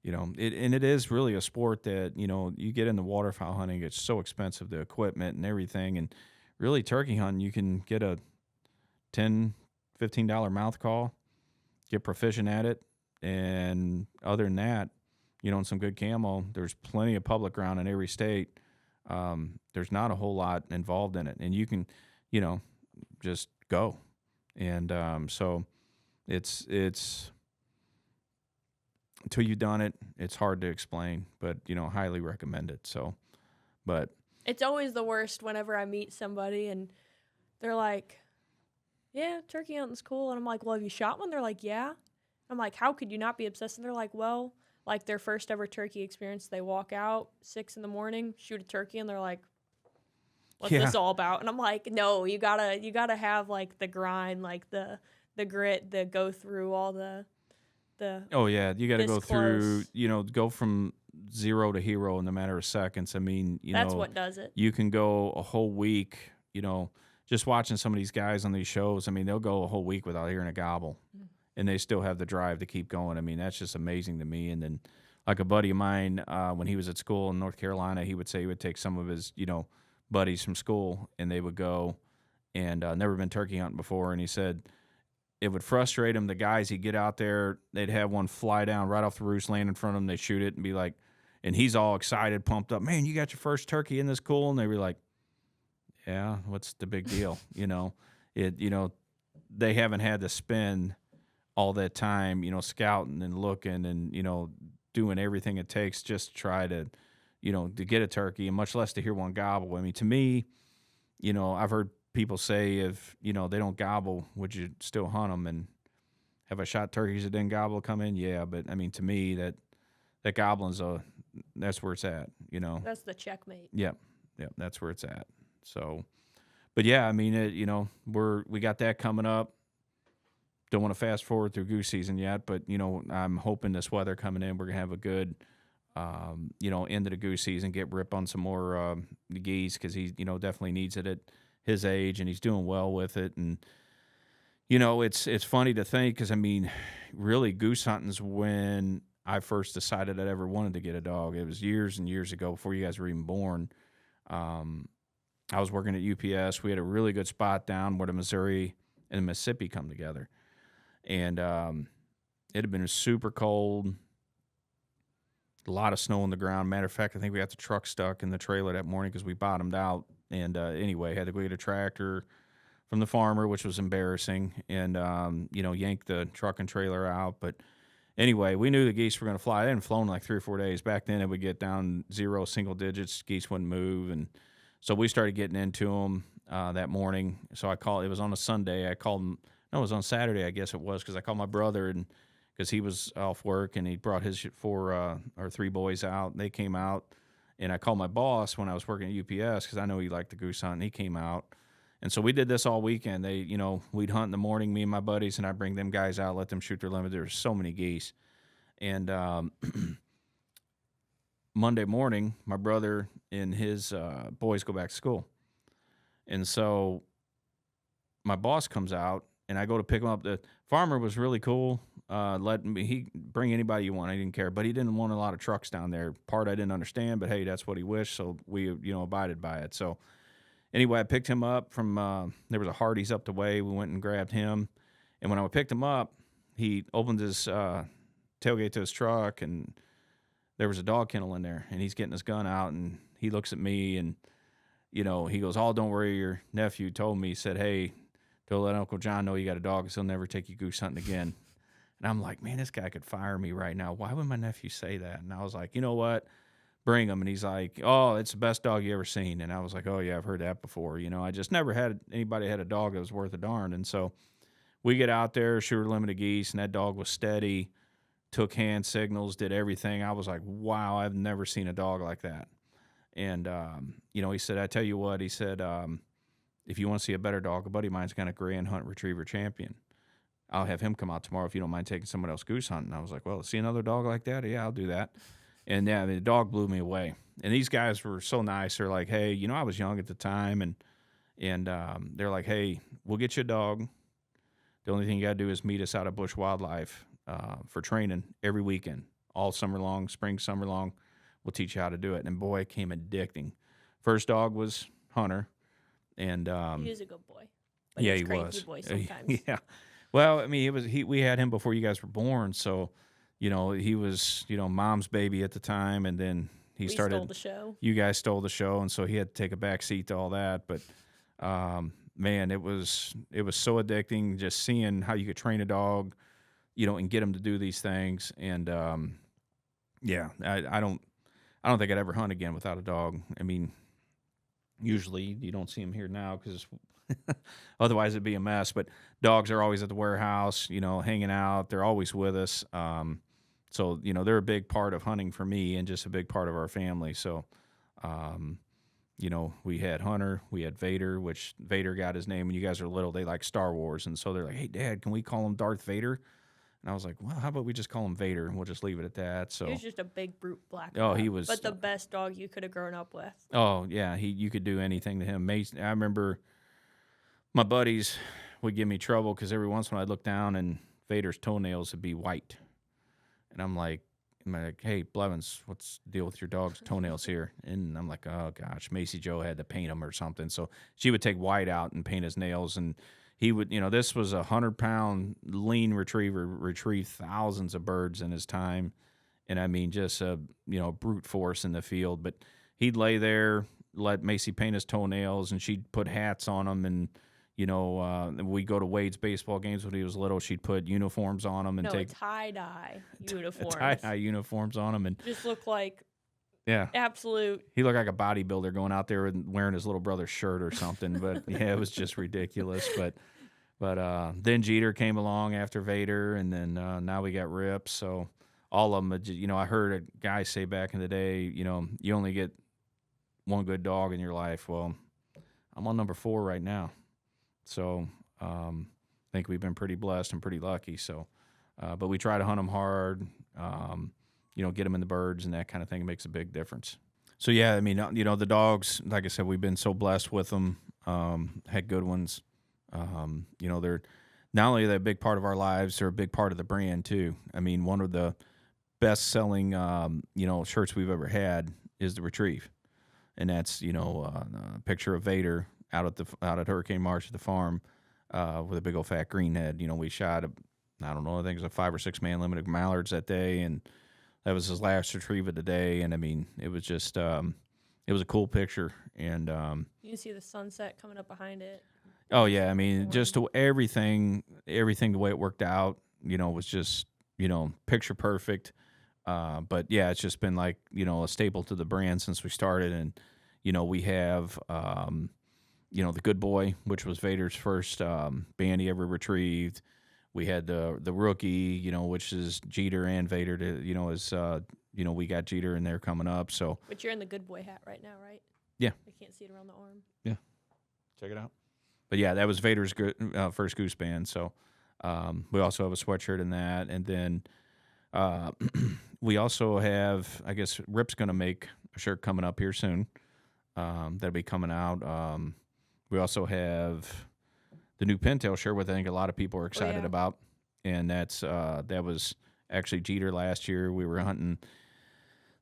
it is really a sport that, you get into waterfowl hunting, it's so expensive, the equipment and everything. And really turkey hunting, you can get a $10, $15 mouth call, get proficient at it. And other than that, and some good camo, there's plenty of public ground in every state. There's not a whole lot involved in it. And you can, just go. And so it's until you've done it, it's hard to explain, but, highly recommend it. So, but it's always the worst whenever I meet somebody and they're like, yeah, turkey hunting's cool. And I'm like, well, have you shot one? They're like, yeah. I'm like, how could you not be obsessed? And they're like, well, like their first ever turkey experience, they walk out 6 a.m, shoot a turkey, and they're like, what's this all about? And I'm like, no, you gotta have like the grind, like the grit, the go through all the oh yeah, you got to go close. through, go from zero to hero in a matter of seconds. I mean, that's what does it. You can go a whole week, just watching some of these guys on these shows. I mean, they'll go a whole week without hearing a gobble, and they still have the drive to keep going. I mean, that's just amazing to me. And then, like a buddy of mine, when he was at school in North Carolina, he would say he would take some of his, buddies from school, and they would go and never been turkey hunting before, and he said it would frustrate him. The guys, he'd get out there, they'd have one fly down right off the roost, land in front of him, they'd shoot it and be like, and he's all excited, pumped up, man, you got your first turkey, in this cool? And they were like, yeah, what's the big deal? They haven't had to spend all that time, scouting and looking and, doing everything it takes just to try to, to get a turkey, and much less to hear one gobble. I mean, to me, I've heard people say, if, they don't gobble, would you still hunt them? And have I shot turkeys that didn't gobble come in? Yeah. But I mean, to me, that gobbling's that's where it's at, That's the checkmate. Yep. That's where it's at. So, but yeah, I mean, we got that coming up. Don't want to fast forward through goose season yet, but, I'm hoping this weather coming in, we're going to have a good, end of the goose season, get Rip on some more geese, because he, definitely needs it at his age, and he's doing well with it. And, it's funny to think, because, I mean, really goose hunting's when I first decided I ever wanted to get a dog. It was years and years ago, before you guys were even born. I was working at UPS. We had a really good spot down where the Missouri and the Mississippi come together. And it had been super cold, a lot of snow on the ground. Matter of fact, I think we got the truck stuck in the trailer that morning because we bottomed out. And anyway, had to go get a tractor from the farmer, which was embarrassing, and, yank the truck and trailer out. But anyway, we knew the geese were going to fly. They hadn't flown like 3 or 4 days. Back then, it would get down 0 single digits. Geese wouldn't move. And so we started getting into them that morning. So I called. It was on a Sunday. I called him. No, it was on Saturday, I guess it was, because I called my brother, and because he was off work, and he brought his 4 or 3 boys out. They came out, and I called my boss when I was working at UPS, because I know he liked the goose hunt, and he came out. And so we did this all weekend. They, we'd hunt in the morning, me and my buddies, and I'd bring them guys out, let them shoot their limit. There were so many geese. And Monday morning, my brother and his boys go back to school. And so my boss comes out, and I go to pick him up. The farmer was really cool. he bring anybody you want. I didn't care, but he didn't want a lot of trucks down there. Part I didn't understand, but hey, that's what he wished, so we abided by it. So anyway, I picked him up from there was a Hardee's up the way. We went and grabbed him, and when I picked him up, he opened his tailgate to his truck, and there was a dog kennel in there, and he's getting his gun out, and he looks at me, and he goes, "Oh, don't worry, your nephew told me." He said, "Hey, don't let Uncle John know you got a dog, because he'll never take you goose hunting again." And I'm like, man, this guy could fire me right now. Why would my nephew say that? And I was like, you know what? Bring him. And he's like, "Oh, it's the best dog you ever seen." And I was like, "Oh, yeah, I've heard that before." I just never had anybody had a dog that was worth a darn. And so we get out there, shoot limited geese, and that dog was steady, took hand signals, did everything. I was like, wow, I've never seen a dog like that. And, he said, "I tell you what," he said, "if you want to see a better dog, a buddy of mine's got a Grand Hunt Retriever Champion. I'll have him come out tomorrow if you don't mind taking someone else goose hunting." I was like, "Well, see another dog like that? Yeah, I'll do that." And yeah, the dog blew me away. And these guys were so nice. They're like, "Hey, I was young at the time," and they're like, "Hey, we'll get you a dog. The only thing you got to do is meet us out at Bush Wildlife for training every weekend, all summer long, spring, summer long. We'll teach you how to do it." And boy, it came addicting. First dog was Hunter, and He was a good boy. But yeah, he's he cranky was. boy sometimes. Yeah. Well, I mean, we had him before you guys were born, so he was mom's baby at the time, and then he started. Stole the show. You guys stole the show, and so he had to take a back seat to all that. But man, it was so addicting just seeing how you could train a dog, and get him to do these things. And yeah, I don't think I'd ever hunt again without a dog. I mean, usually you don't see him here now because otherwise it'd be a mess. But dogs are always at the warehouse, hanging out. They're always with us. So they're a big part of hunting for me and just a big part of our family. So, we had Hunter, we had Vader, which Vader got his name when you guys are little. They like Star Wars, and so they're like, "Hey, Dad, can we call him Darth Vader?" And I was like, "Well, how about we just call him Vader, and we'll just leave it at that." So He was just a big brute black. Oh, dog, he was. But the best dog you could have grown up with. Oh yeah, you could do anything to him. I remember my buddies would give me trouble because every once in a while I'd look down and Vader's toenails would be white, and I'm like, "Hey, Blevins, what's the deal with your dog's toenails here?" And I'm like, "Oh gosh, Macie Joe had to paint them or something." So she would take white out and paint his nails, and he would, this was 100-pound lean retriever, retrieved thousands of birds in his time, and I mean just a brute force in the field. But he'd lay there, let Macie paint his toenails, and she'd put hats on him, and we'd go to Wade's baseball games when he was little. She'd put uniforms on him and take tie-dye uniforms. tie-dye uniforms on him, and just look like yeah, absolute. he looked like a bodybuilder going out there and wearing his little brother's shirt or something. But yeah, it was just ridiculous. But then Jeter came along after Vader, and then now we got Rip. So all of them, I heard a guy say back in the day, you only get one good dog in your life. Well, I'm on number 4 right now. So I think we've been pretty blessed and pretty lucky. So, but we try to hunt them hard, get them in the birds and that kind of thing. It makes a big difference. So, yeah, I mean, the dogs, like I said, we've been so blessed with them, had good ones. They're not only they're a big part of our lives, they're a big part of the brand too. I mean, one of the best-selling, shirts we've ever had is the Retrieve. And that's, a picture of Vader out at Hurricane Marsh at the farm with a big old fat green head. We shot, I think it was a 5 or 6 man limited mallards that day, and that was his last retrieve of the day. And I mean, it was just, it was a cool picture. And you can see the sunset coming up behind it. Oh yeah, I mean, just everything the way it worked out, was just, picture perfect. But yeah, it's just been like, a staple to the brand since we started. And, we have, the Good Boy, which was Vader's first band he ever retrieved. We had the Rookie, which is Jeter and Vader. We got Jeter in there coming up. So, but you're in the Good Boy hat right now, right? Yeah. I can't see it around the arm. Yeah, check it out. But yeah, that was Vader's first Goose band. So we also have a sweatshirt in that, and then we also have, I guess, Rip's going to make a shirt coming up here soon. That'll be coming out. We also have the new Pintail shirt, which I think a lot of people are excited about. and that was actually Jeter last year. We were hunting.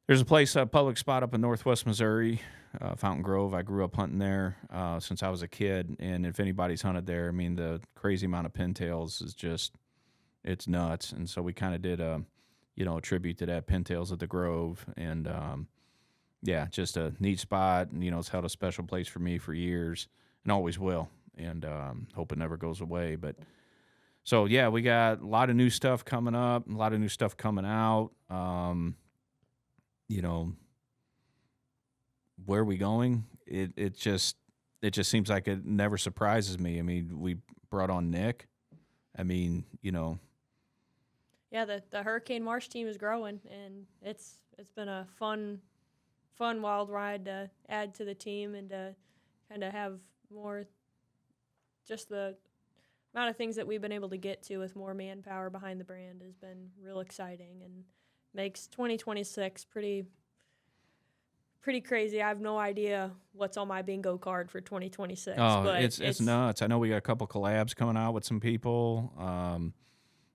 There's a place, a public spot up in Northwest Missouri, Fountain Grove. I grew up hunting there since I was a kid, and if anybody's hunted there, I mean, the crazy amount of pintails is just, it's nuts. And so we kind of did a tribute to that, pintails at the Grove, and yeah, just a neat spot. And it's held a special place for me for years, and always will. And hope it never goes away. But so yeah, we got a lot of new stuff coming up, a lot of new stuff coming out. Where are we going? It just seems like it never surprises me. I mean, we brought on Nick. I mean, Yeah, the Hurricane Marsh team is growing, and it's been a fun wild ride to add to the team and to kind of have more, just the amount of things that we've been able to get to with more manpower behind the brand has been real exciting and makes 2026 pretty crazy. I have no idea what's on my bingo card for 2026. Oh, but it's nuts. I know we got a couple collabs coming out with some people. I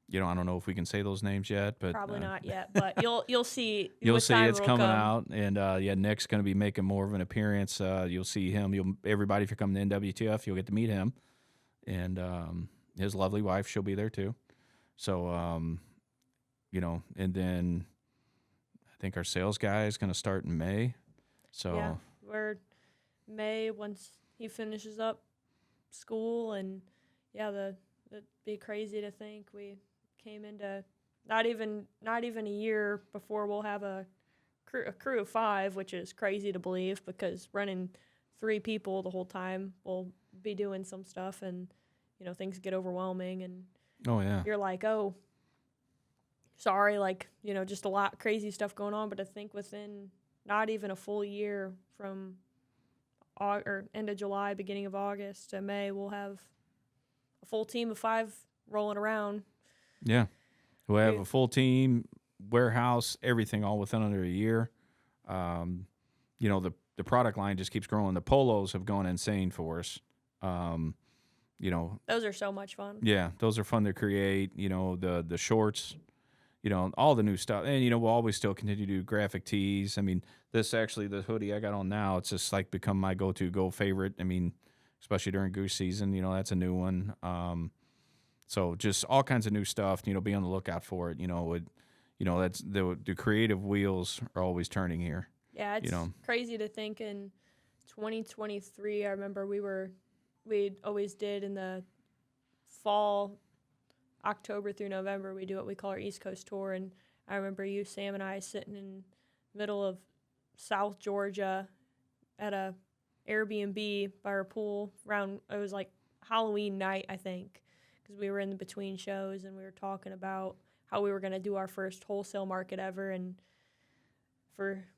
don't know if we can say those names yet, but probably not yet. But you'll see. You'll see it's coming come out, and yeah, Nick's going to be making more of an appearance. You'll see him. Everybody, if you're coming to NWTF, you'll get to meet him, and his lovely wife. She'll be there too. So, and then I think our sales guy is going to start in May. So yeah, we're May once he finishes up school, and yeah, it'd be crazy to think we came into not even a year before we'll have a crew of 5, which is crazy to believe because running 3 people the whole time, we'll be doing some stuff, and things get overwhelming, and oh yeah, you're like, oh, sorry, like just a lot crazy stuff going on. But I think within not even a full year from end of July, beginning of August to May, we'll have a full team of 5 rolling around. Yeah, we'll have a full team, warehouse, everything, all within under a year. The product line just keeps growing. The polos have gone insane for us. Those are so much fun. Yeah, those are fun to create. The shorts, all the new stuff. And, we'll always still continue to do graphic tees. I mean, the hoodie I got on now, it's just like become my go favorite. I mean, especially during goose season, that's a new one. So just all kinds of new stuff, be on the lookout for it. That's the creative wheels are always turning here. Yeah, it's crazy to think in 2023, I remember we always did in the fall, October through November, we do what we call our East Coast tour. And I remember you, Sam, and I sitting in the middle of South Georgia at a Airbnb by our pool it was like Halloween night, I think, because we were in between shows and we were talking about how we were going to do our first wholesale market ever. And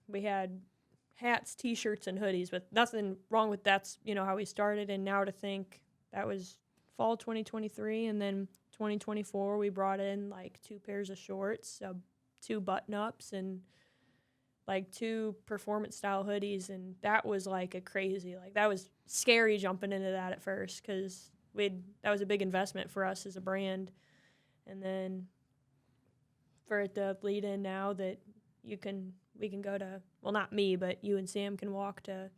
we had hats, T-shirts, and hoodies, but nothing wrong with that's, how we started. And now to think that was fall 2023, and then 2024, we brought in like 2 pairs of shorts, 2 button-ups, and like 2 performance-style hoodies, and that was like that was scary jumping into that at first because that was a big investment for us as a brand. And then for it to lead in now that we can go to, well, not me, but you and Sam can walk to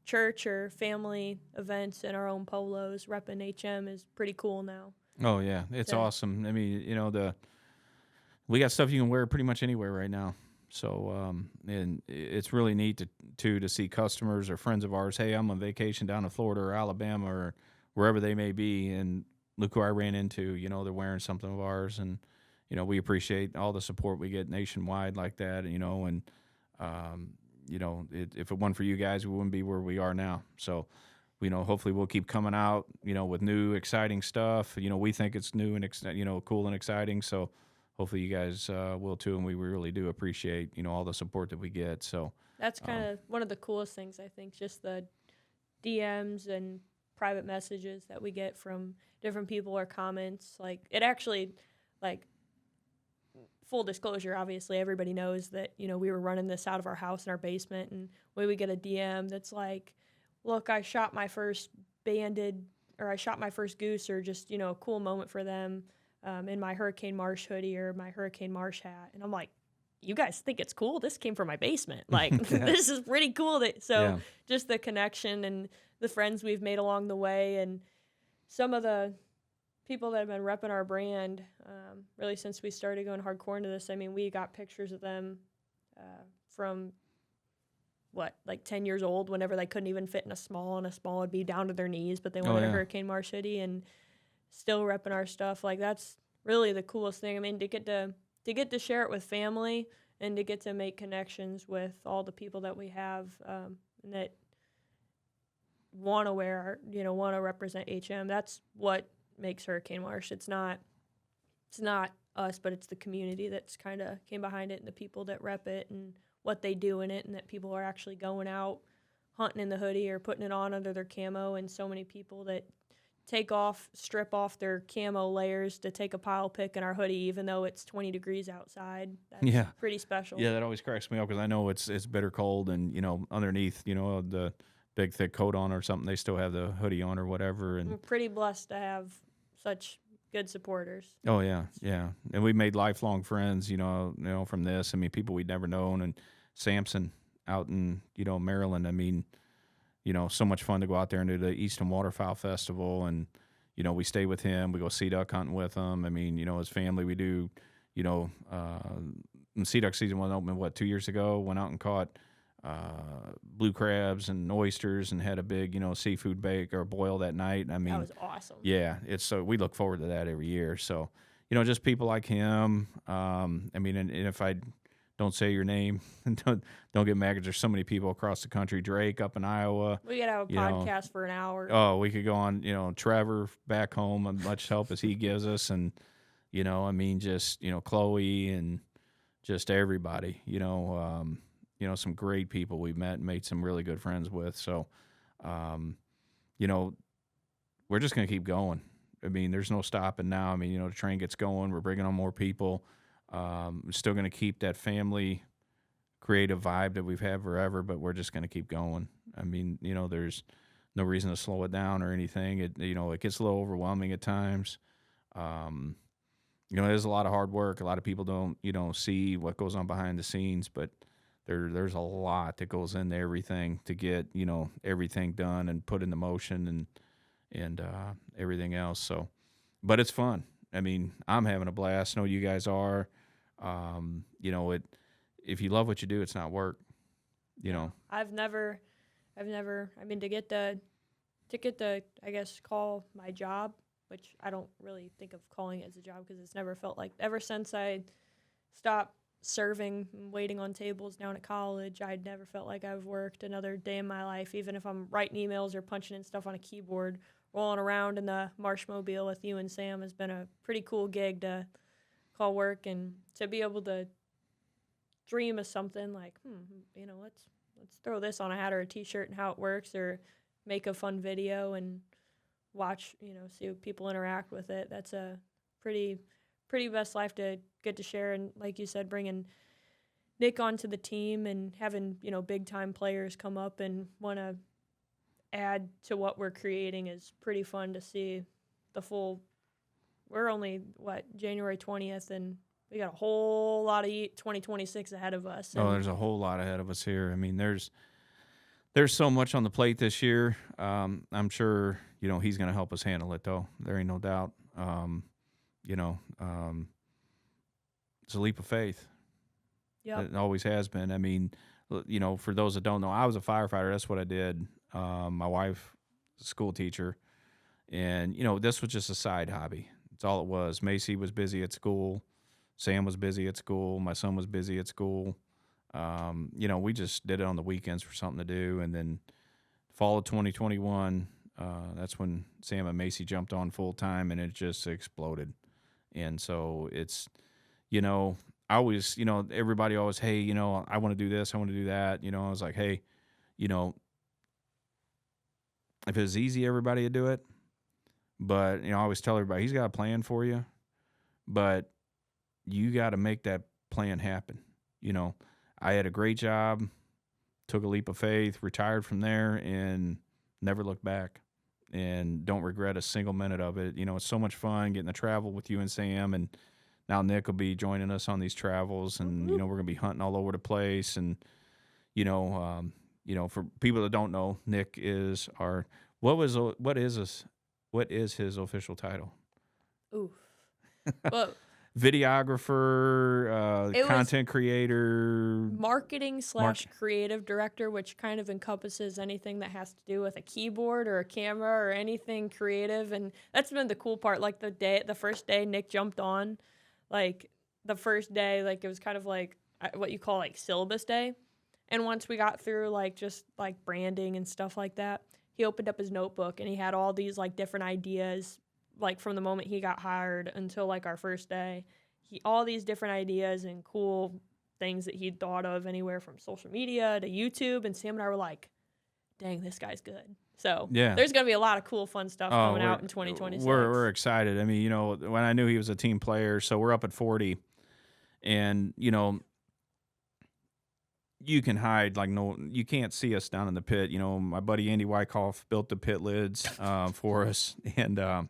church or family events in our own polos, repping HM is pretty cool now. Oh yeah, it's awesome. I mean, we got stuff you can wear pretty much anywhere right now. So, and it's really neat to see customers or friends of ours. Hey, I'm on vacation down in Florida or Alabama or wherever they may be, and look who I ran into. They're wearing something of ours, and we appreciate all the support we get nationwide like that. And if it wasn't for you guys, we wouldn't be where we are now. So, hopefully we'll keep coming out, with new exciting stuff. We think it's new and cool and exciting. So. Hopefully you guys will too, and we really do appreciate all the support that we get. So that's kind of one of the coolest things, I think, just the DMs and private messages that we get from different people or comments. Like it actually, like full disclosure, obviously everybody knows that we were running this out of our house in our basement, and when we get a DM that's like, "Look, I shot my first banded, or I shot my first goose," or just a cool moment for them. in my Hurricane Marsh hoodie or my Hurricane Marsh hat. And I'm like, you guys think it's cool? This came from my basement. Like, this is pretty cool. Just the connection and the friends we've made along the way, and some of the people that have been repping our brand really since we started going hardcore into this. I mean, we got pictures of them from, 10 years old, whenever they couldn't even fit in a small, and a small would be down to their knees, but they wanted a Hurricane Marsh hoodie and still repping our stuff. Like, that's really the coolest thing. I mean, to get to share it with family and to get to make connections with all the people that we have and that want to want to represent HM. That's what makes Hurricane Marsh. It's not us, but it's the community that's kind of came behind it, and the people that rep it and what they do in it, and that people are actually going out hunting in the hoodie or putting it on under their camo, and so many people that strip off their camo layers to take a pile pick in our hoodie, even though it's 20 degrees outside. That's pretty special. Yeah, that always cracks me up because I know it's bitter cold, and underneath the big thick coat on or something, they still have the hoodie on or whatever. And we're pretty blessed to have such good supporters. Oh yeah, and we made lifelong friends. From this. I mean, people we'd never known, and Sampson out in Maryland. I mean, so much fun to go out there and do the Easton Waterfowl Festival, and we stay with him. We go sea duck hunting with him. I mean, his family. We do, sea duck season wasn't open 2 years ago. Went out and caught blue crabs and oysters and had a big seafood bake or boil that night. I mean, that was awesome. Yeah, we look forward to that every year. So just people like him. I mean, and if I don't say your name, don't get mad because there's so many people across the country. Drake up in Iowa. We could have a podcast for an hour. Oh, we could go on. Trevor back home, and much help as he gives us, and I mean, just Chloe and just everybody. Some great people we've met and made some really good friends with. So, we're just going to keep going. I mean, there's no stopping now. I mean, the train gets going. We're bringing on more people. We're still going to keep that family creative vibe that we've had forever, but we're just going to keep going. I mean, there's no reason to slow it down or anything. It gets a little overwhelming at times. There's a lot of hard work. A lot of people don't, see what goes on behind the scenes, but there's a lot that goes into everything to get, everything done and put into motion and everything else. So, but it's fun. I mean, I'm having a blast. I know you guys are. If you love what you do, it's not work. I've never. I mean, to get the, I guess, call my job, which I don't really think of calling it as a job because it's never felt like. Ever since I stopped serving and waiting on tables down at college, I'd never felt like I've worked another day in my life, even if I'm writing emails or punching in stuff on a keyboard. Rolling around in the Marshmobile with you and Sam has been a pretty cool gig to call work, and to be able to dream of something like, let's throw this on a hat or a T-shirt and how it works, or make a fun video and watch, see people interact with it. That's a pretty best life to get to share. And like you said, bringing Nick onto the team and having, big time players come up and want to add to what we're creating is pretty fun to see. We're only January 20th, and we got a whole lot of 2026 ahead of us. There's a whole lot ahead of us here. I mean, there's so much on the plate this year. I'm sure he's going to help us handle it, though. There ain't no doubt. It's a leap of faith. Yeah, it always has been. I mean, for those that don't know, I was a firefighter. That's what I did. My wife, a school teacher, and this was just a side hobby. That's all it was. Macie was busy at school. Sam was busy at school. My son was busy at school. We just did it on the weekends for something to do. And then fall of 2021, that's when Sam and Macie jumped on full time, and it just exploded. And so it's, I always, everybody always, hey, I want to do this, I want to do that. I was like, hey, if it was easy, everybody would do it. But, I always tell everybody, he's got a plan for you, but you got to make that plan happen. I had a great job, took a leap of faith, retired from there, and never looked back. and don't regret a single minute of it. You know, it's so much fun getting to travel with you and Sam, and now Nick will be joining us on these travels, and you know, we're gonna be hunting all over the place. And for people that don't know, Nick is our what is his official title? Oof. Well, Videographer, it was content creator. marketing / creative director, which kind of encompasses anything that has to do with a keyboard or a camera or anything creative. And that's been the cool part. Like the first day Nick jumped on, like the first day, like it was kind of like what you call like syllabus day. And once we got through like just like branding and stuff like that, he opened up his notebook and he had all these like different ideas, like from the moment he got hired until like our first day. All these different ideas and cool things that he'd thought of, anywhere from social media to YouTube. And Sam and I were like, dang, this guy's good. So Yeah. there's going to be a lot of cool, fun stuff coming out in 2026. We're excited. I mean, you know, when I knew he was a team player, so we're up at 40, and, you know, you can hide, like, no, you can't see us down in the pit. You know, my buddy Andy Wyckoff built the pit lids for us, and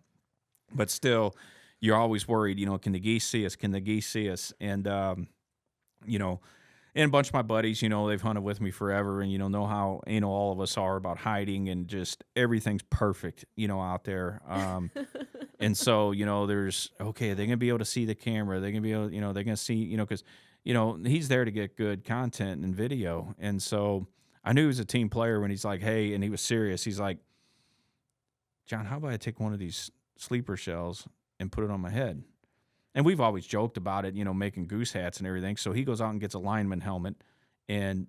but still, you're always worried, you know, can the geese see us? Can the geese see us? And, you know, and a bunch of my buddies, you know, they've hunted with me forever, and, you know how, you know, all of us are about hiding, and just everything's perfect, you know, out there. And so, you know, there's, okay, they're going to be able to see the camera. They're going to be able, you know, they're going to see, you know, because, you know, he's there to get good content and video. And so I knew he was a team player when he's like, hey, and he was serious. He's like, Jon, how about I take one of these sleeper shells and put it on my head? And we've always joked about it, you know, making goose hats and everything. So he goes out and gets a lineman helmet and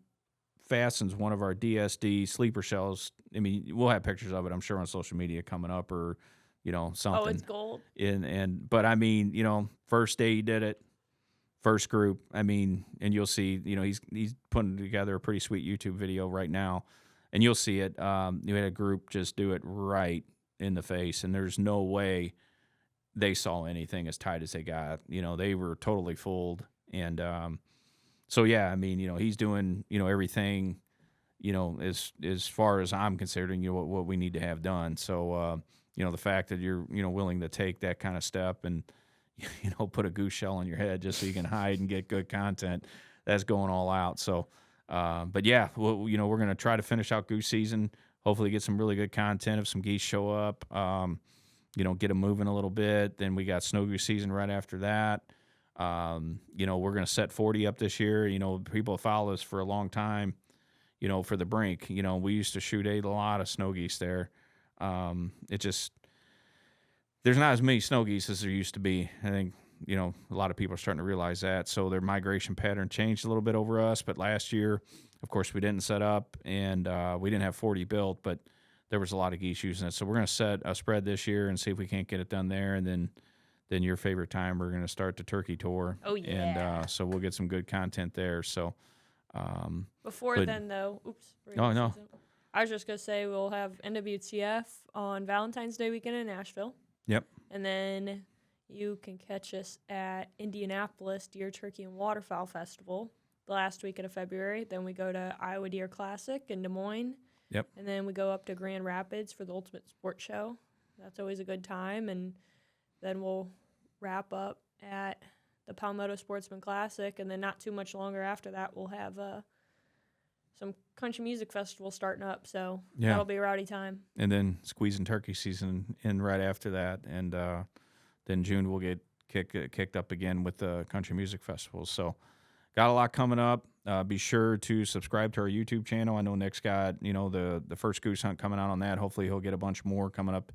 fastens one of our DSD sleeper shells. I mean, we'll have pictures of it, I'm sure, on social media coming up, or, you know, something. Oh, it's gold. But I mean, you know, first day he did it, first group. I mean, and you'll see, you know, he's putting together a pretty sweet YouTube video right now, and you'll see it. You had a group just do it right in the face, and there's no way they saw anything as tight as they got. You know, they were totally fooled. And so, yeah, I mean, you know, he's doing, you know, everything, you know, as far as I'm considering, you know, what we need to have done. So, you know, the fact that you're, you know, willing to take that kind of step and, you know, put a goose shell on your head just so you can hide and get good content, that's going all out. So, but yeah, you know, we're going to try to finish out goose season, hopefully get some really good content if some geese show up, you know, get them moving a little bit. Then we got snow goose season right after that. You know, we're going to set 40 up this year. You know, people have followed us for a long time, you know, for the brink. You know, we used to shoot a lot of snow geese there. It just, there's not as many snow geese as there used to be. I think, you know, a lot of people are starting to realize that. So their migration pattern changed a little bit over us. But last year, of course, we didn't set up, and we didn't have 40 built, but there was a lot of geese using it. So we're going to set a spread this year and see if we can't get it done there. And then your favorite time, we're going to start the turkey tour. Oh, yeah. And so we'll get some good content there. So then, though, oops. Oh, no. I was just going to say we'll have NWTF on Valentine's Day weekend in Nashville. Yep. And then you can catch us at Indianapolis Deer, Turkey, and Waterfowl Festival the last weekend of February. Then we go to Iowa Deer Classic in Des Moines. Yep. And then we go up to Grand Rapids for the Ultimate Sports Show. That's always a good time. And then we'll wrap up at the Palmetto Sportsman Classic. And then not too much longer after that, we'll have some country music festival starting up. So that'll be a rowdy time. And then squeezing turkey season in right after that. And then June we'll get kicked up again with the country music festival. So got a lot coming up. Be sure to subscribe to our YouTube channel. I know Nick's got, you know, the first goose hunt coming out on that. Hopefully he'll get a bunch more coming up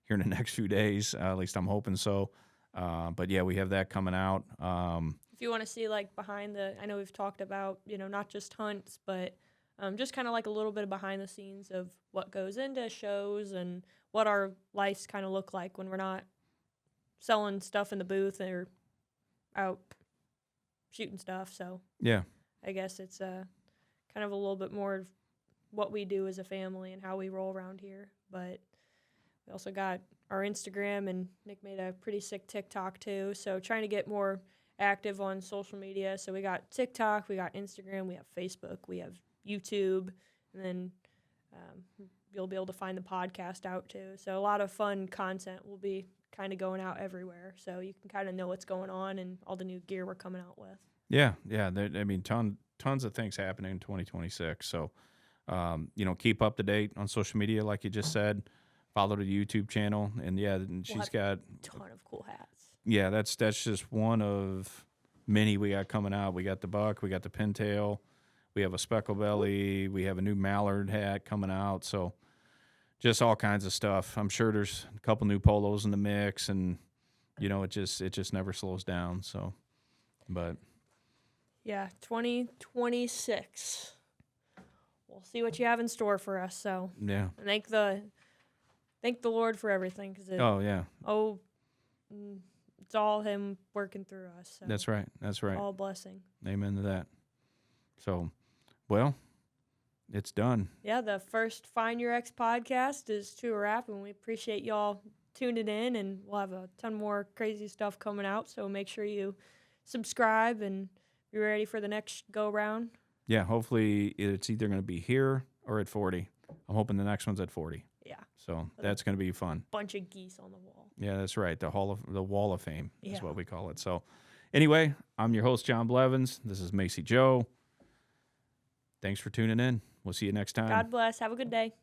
here in the next few days. At least I'm hoping so. But yeah, we have that coming out. If you want to see like behind I know we've talked about, you know, not just hunts, but just kind of like a little bit of behind the scenes of what goes into shows and what our lives kind of look like when we're not selling stuff in the booth or out shooting stuff. So yeah, I guess it's kind of a little bit more of what we do as a family and how we roll around here. But we also got our Instagram, and Nick made a pretty sick TikTok too. So trying to get more active on social media. So we got TikTok, we got Instagram, we have Facebook, we have YouTube, and then you'll be able to find the podcast out too. So a lot of fun content will be kind of going out everywhere. So you can kind of know what's going on and all the new gear we're coming out with. Yeah. I mean, tons of things happening in 2026. So, keep up to date on social media, like you just said. Follow the YouTube channel, and she's got a ton of cool hats. Yeah, that's just one of many we got coming out. We got the buck, we got the pintail, we have a speckle belly, we have a new mallard hat coming out. So just all kinds of stuff. I'm sure there's a couple new polos in the mix, and it just never slows down. So, but yeah, 2026. We'll see what you have in store for us. So yeah, thank the Lord for everything. It's all Him working through us. So that's right. All blessing. Amen to that. So, well, it's done. Yeah, the first Find Your Ex podcast is to a wrap, and we appreciate y'all tuning in, and we'll have a ton more crazy stuff coming out. So make sure you subscribe and be ready for the next go-round. Yeah, hopefully it's either going to be here or at 40. I'm hoping the next one's at 40. Yeah. So that's going to be fun. Bunch of geese on the wall. Yeah, that's right. The Wall of Fame is what we call it. So anyway, I'm your host, Jon Blevins. This is Macie Joe. Thanks for tuning in. We'll see you next time. God bless. Have a good day.